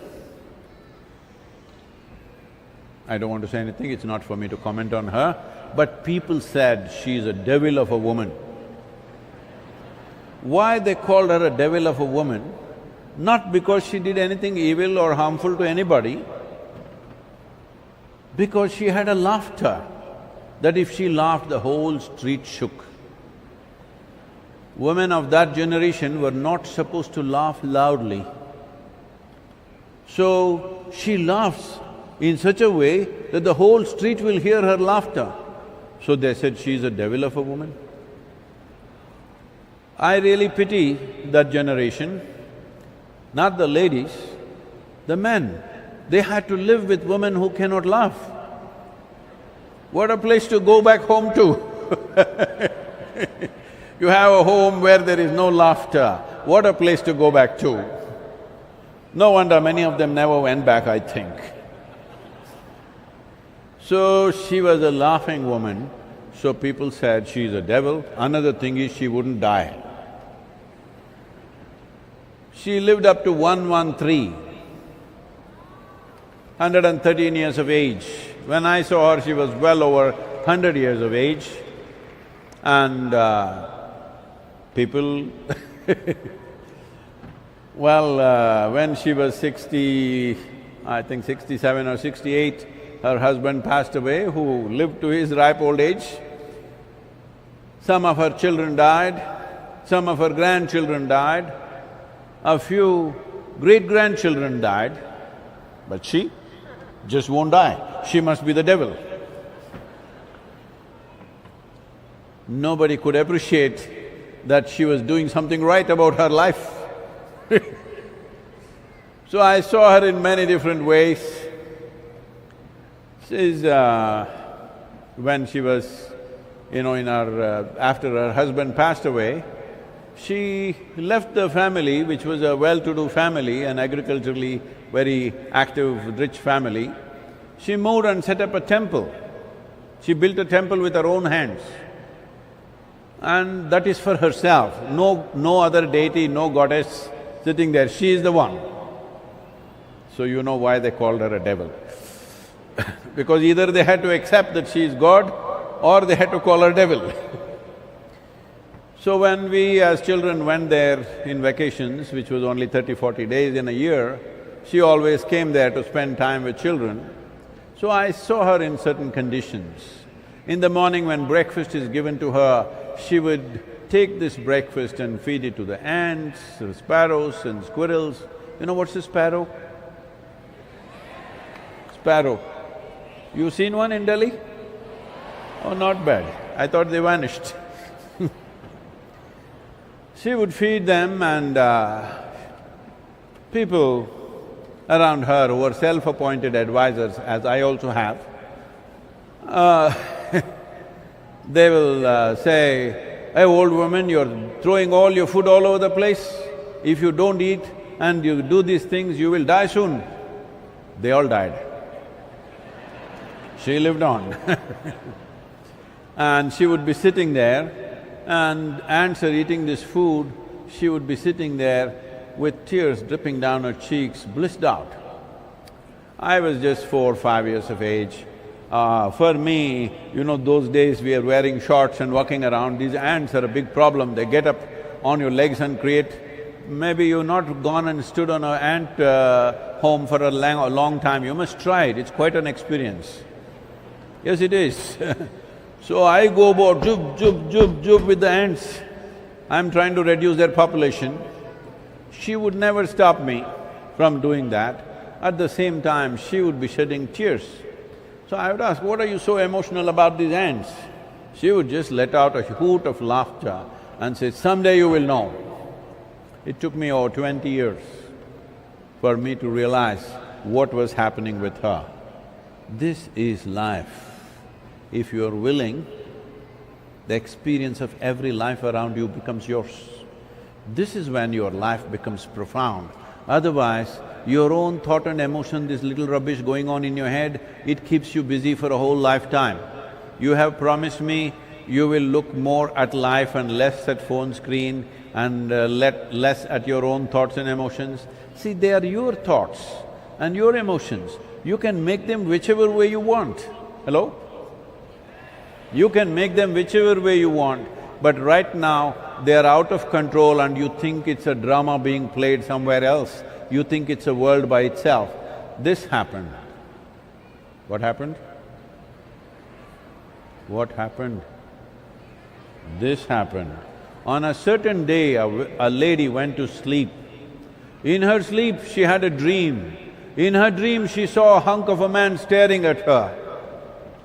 I don't want to say anything, it's not for me to comment on her, but people said she's a devil of a woman. Why they called her a devil of a woman? not because she did anything evil or harmful to anybody, because she had a laughter that if she laughed, the whole street shook. Women of that generation were not supposed to laugh loudly. So she laughs in such a way that the whole street will hear her laughter. So they said she's a devil of a woman. I really pity that generation, not the ladies, the men. They had to live with women who cannot laugh. What a place to go back home to. You have a home where there is no laughter. What a place to go back to. No wonder many of them never went back, I think. So she was a laughing woman, so people said she's a devil. Another thing is she wouldn't die. She lived up to 113, 113 years of age. When I saw her, she was well over 100 years of age. And people well, when she was 67 or 68, her husband passed away, who lived to his ripe old age. Some of her children died, some of her grandchildren died, a few great-grandchildren died, but she just won't die. She must be the devil. Nobody could appreciate that she was doing something right about her life. So I saw her in many different ways. When she was, in her… after her husband passed away, she left the family, which was a well-to-do family, an agriculturally very active, rich family. She moved and set up a temple. She built a temple with her own hands. And that is for herself, no other deity, no goddess sitting there, she is the one. So you know why they called her a devil. Because either they had to accept that she is God or they had to call her devil. So when we as children went there in vacations, which was only 30-40 days in a year, she always came there to spend time with children. So I saw her in certain conditions. In the morning when breakfast is given to her, she would take this breakfast and feed it to the ants, the sparrows and squirrels. You know what's a sparrow? Sparrow. You seen one in Delhi? Oh, not bad. I thought they vanished. She would feed them and people around her who were self-appointed advisors, as I also have, they will say, "Hey, old woman, you're throwing all your food all over the place. If you don't eat and you do these things, you will die soon." They all died. She lived on. And she would be sitting there and ants are eating this food, she would be sitting there with tears dripping down her cheeks, blissed out. I was just 4 or 5 years of age. For me, those days we are wearing shorts and walking around, these ants are a big problem. They get up on your legs and create… Maybe you've not gone and stood on an ant home for a long time, you must try it, it's quite an experience. Yes, it is. So I go about joop with the ants. I'm trying to reduce their population. She would never stop me from doing that. At the same time, she would be shedding tears. So I would ask, "What are you so emotional about these ants?" She would just let out a hoot of laughter and say, "Someday you will know." It took me over 20 years for me to realize what was happening with her. This is life. If you are willing, the experience of every life around you becomes yours. This is when your life becomes profound. Otherwise, your own thought and emotion, this little rubbish going on in your head, it keeps you busy for a whole lifetime. You have promised me you will look more at life and less at phone screen and less at your own thoughts and emotions. See, they are your thoughts and your emotions. You can make them whichever way you want. Hello? You can make them whichever way you want. But right now, they are out of control and you think it's a drama being played somewhere else. You think it's a world by itself. This happened. What happened? What happened? This happened. On a certain day, a lady went to sleep. In her sleep, she had a dream. In her dream, she saw a hunk of a man staring at her.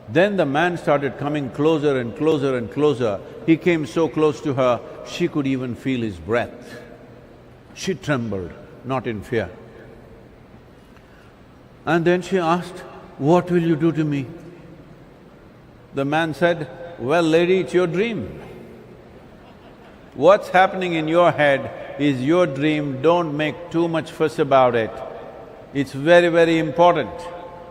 Then the man started coming closer and closer and closer. He came so close to her, she could even feel his breath. She trembled, not in fear. And then she asked, "What will you do to me?" The man said, "Well, lady, it's your dream. What's happening in your head is your dream, don't make too much fuss about it. It's very, very important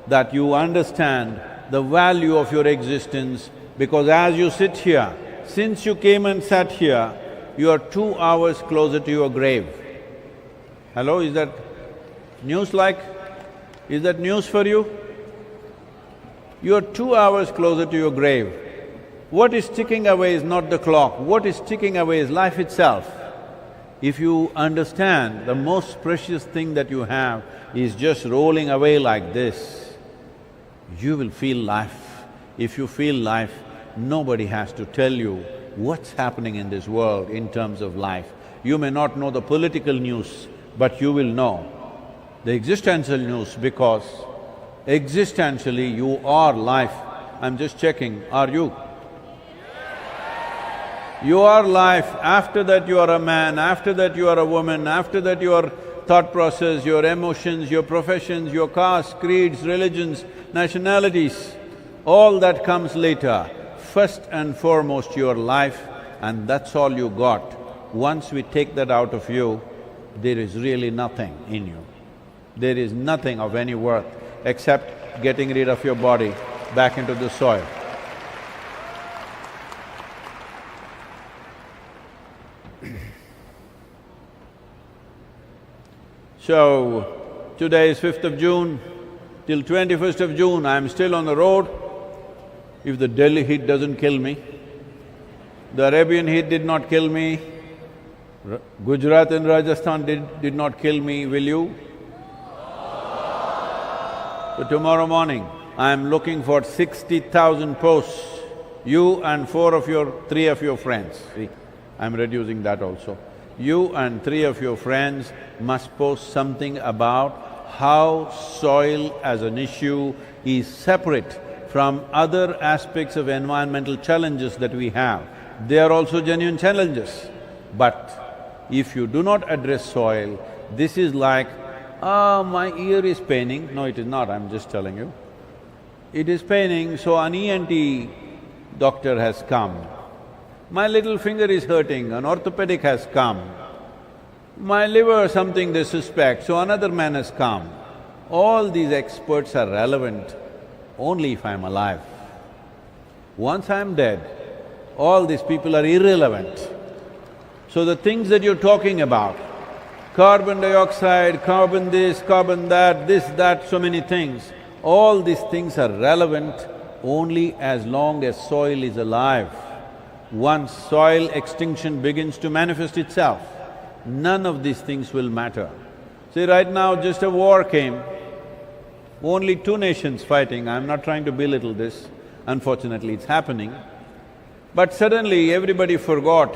that you understand the value of your existence, because as you sit here, since you came and sat here, you are 2 hours closer to your grave." Hello, is that news-like? Is that news for you? You are 2 hours closer to your grave. What is ticking away is not the clock, what is ticking away is life itself. If you understand the most precious thing that you have is just rolling away like this, you will feel life. If you feel life, nobody has to tell you what's happening in this world in terms of life. You may not know the political news, but you will know the existential news, because existentially you are life. I'm just checking, are you? You are life. After that you are a man, after that you are a woman, after that your thought process, your emotions, your professions, your castes, creeds, religions, nationalities, all that comes later. First and foremost your life, and that's all you got. Once we take that out of you, there is really nothing in you. There is nothing of any worth except getting rid of your body back into the soil. So, today is 5th of June, till 21st of June I'm still on the road. If the Delhi heat doesn't kill me, the Arabian heat did not kill me, Gujarat and Rajasthan did not kill me, will you? So tomorrow morning, I'm looking for 60,000 posts, you and three of your friends. See, I'm reducing that also. You and 3 of your friends must post something about how soil as an issue is separate from other aspects of environmental challenges that we have. They are also genuine challenges. But if you do not address soil, this is like, my ear is paining. No, it is not, I'm just telling you. It is paining, so an ENT doctor has come. My little finger is hurting, an orthopedic has come. My liver, something they suspect, so another man has come. All these experts are relevant only if I'm alive. Once I'm dead, all these people are irrelevant. So the things that you're talking about, carbon dioxide, carbon this, carbon that, so many things, all these things are relevant only as long as soil is alive. Once soil extinction begins to manifest itself, none of these things will matter. See, right now just a war came, only 2 nations fighting. I'm not trying to belittle this, unfortunately it's happening. But suddenly everybody forgot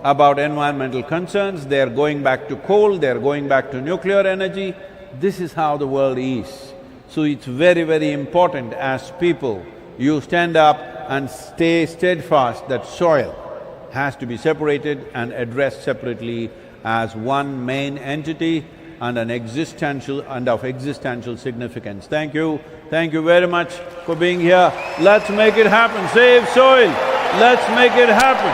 about environmental concerns, they are going back to coal, they are going back to nuclear energy. This is how the world is. So it's very, very important as people, you stand up and stay steadfast that soil has to be separated and addressed separately as one main entity and an existential and of existential significance. Thank you very much for being here. Let's make it happen, save soil, let's make it happen.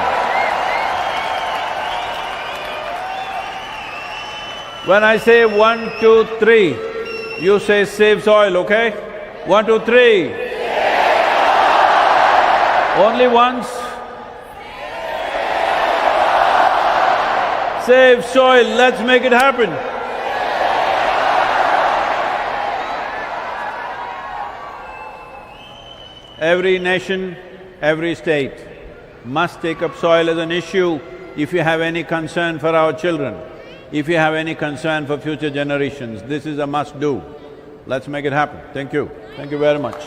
When I say 1, 2, 3, you say save soil, okay? 1, 2, 3. Only once. Save soil, let's make it happen. Every nation, every state must take up soil as an issue if you have any concern for our children, if you have any concern for future generations. This is a must-do. Let's make it happen. Thank you. Thank you very much.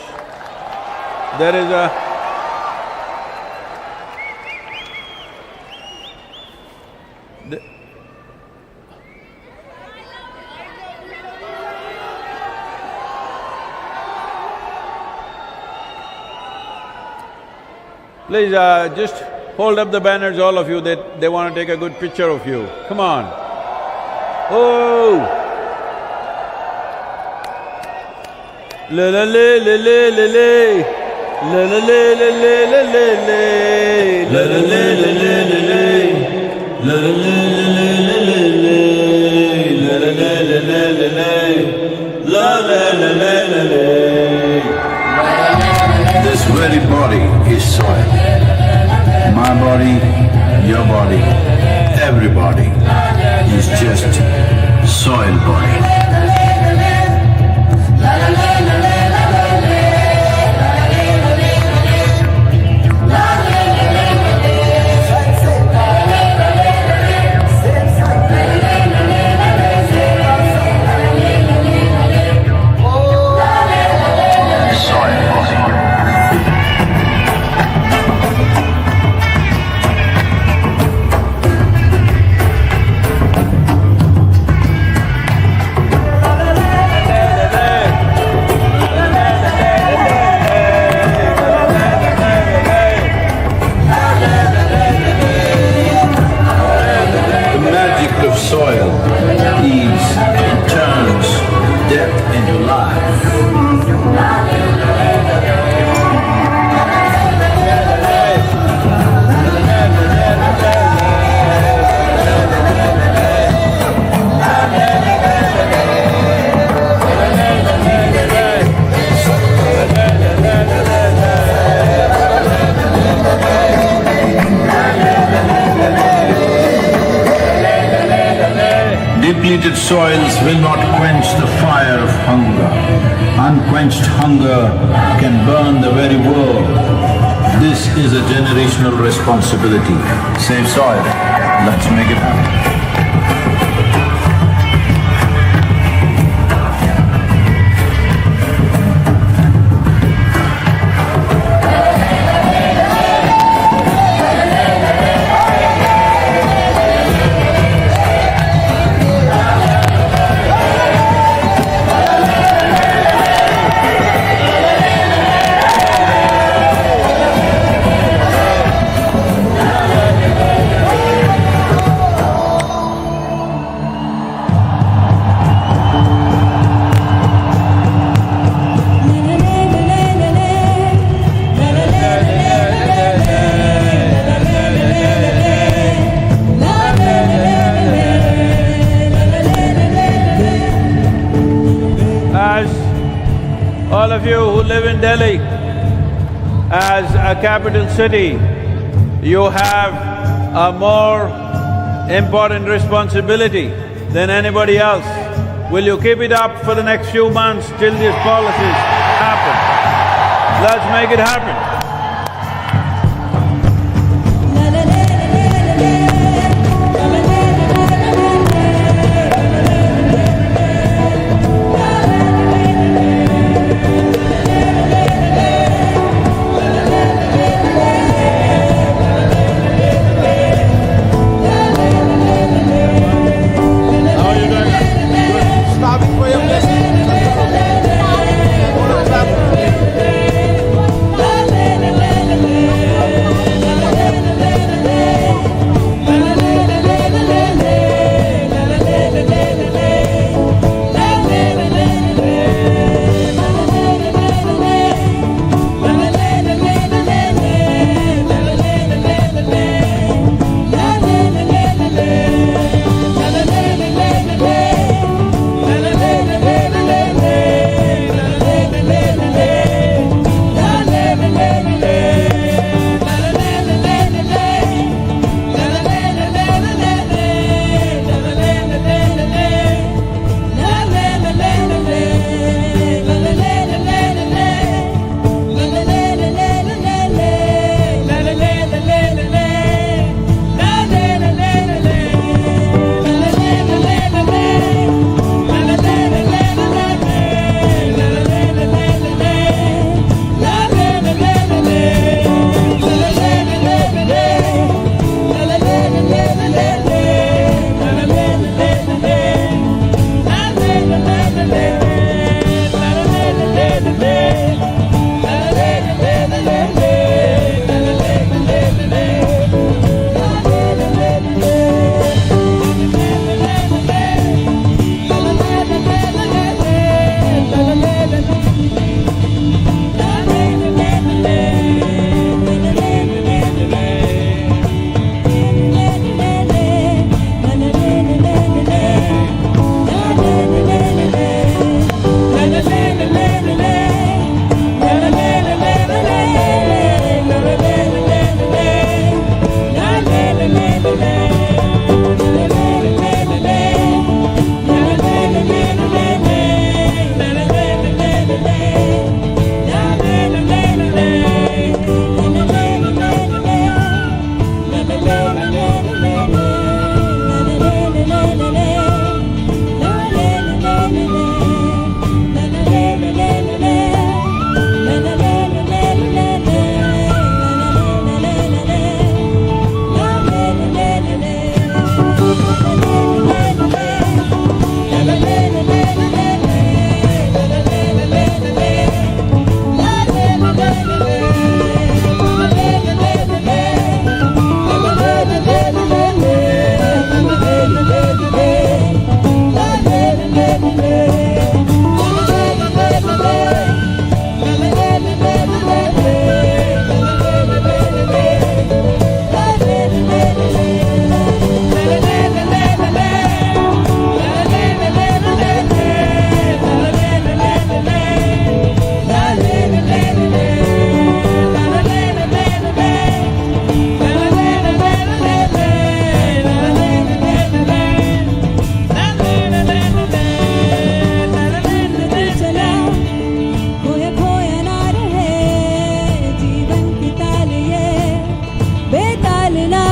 There is a… Please, just hold up the banners, all of you, they want to take a good picture of you. Come on. Oh! La la la la la la la. La la la la la la la la. La la la la la la la. La la la la la la la la. La la la la la la la. La la la la la la. This very body is soil. My body, your body, everybody is just soil body. Soil is, turns death into life. Depleted soils will not quench the fire of hunger. Unquenched hunger can burn the very world. This is a generational responsibility. Save soil. Let's make it happen. All of you who live in Delhi, as a capital city, you have a more important responsibility than anybody else. Will you keep it up for the next few months till these policies happen? Let's make it happen.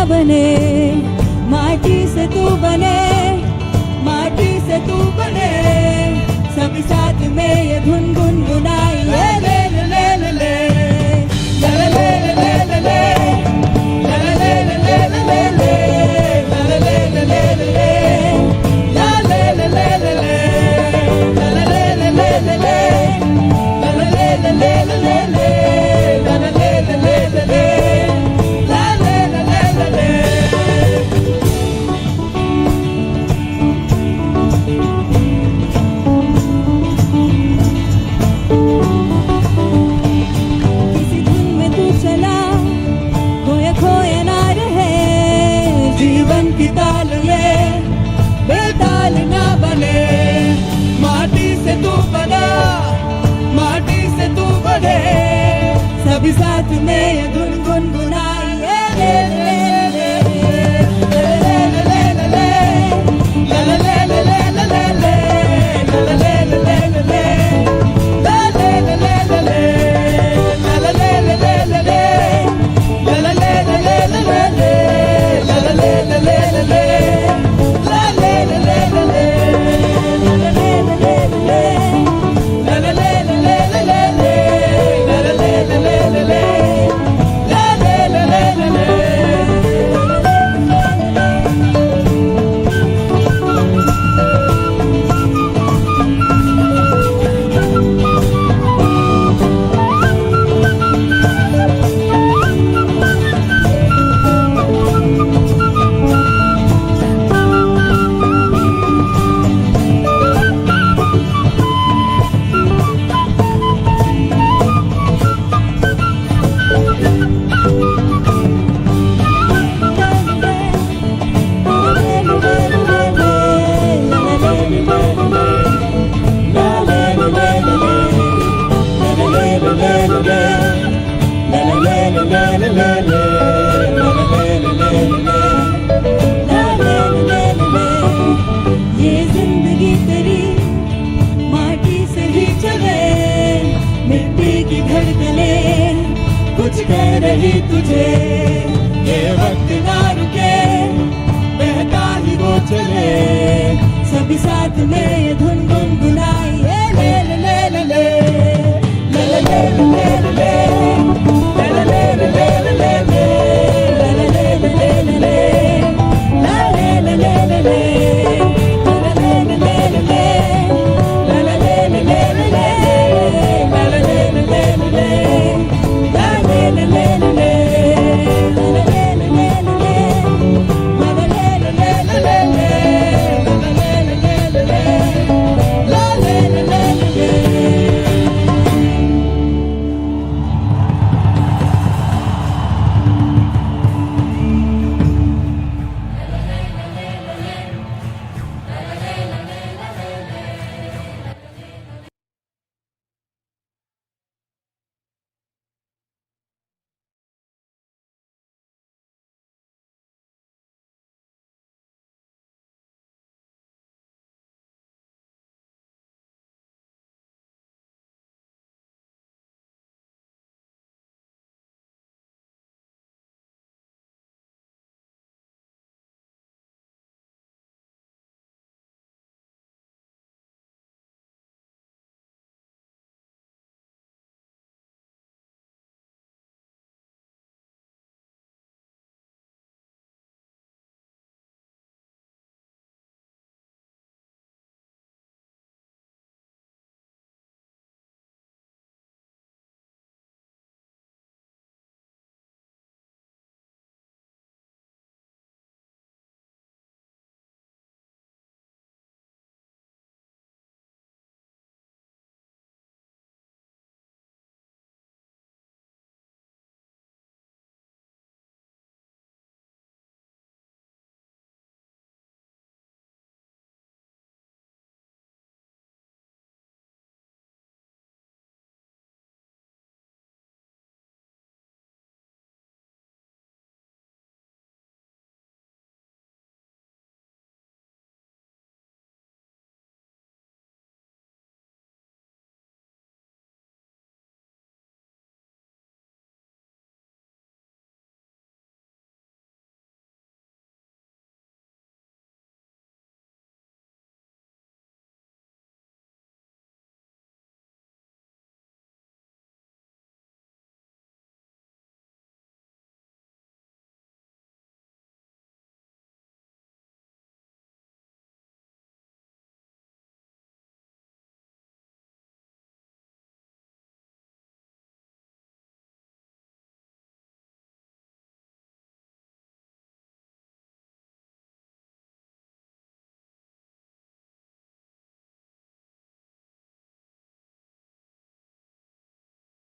बने, माटी से तू बने, माटी से तू बने, सभी साथ में ये धुन गुनगुनाए ले ले ले ले ले ले ले ले ले ले ले सभी साथ में ये गुनगुनाए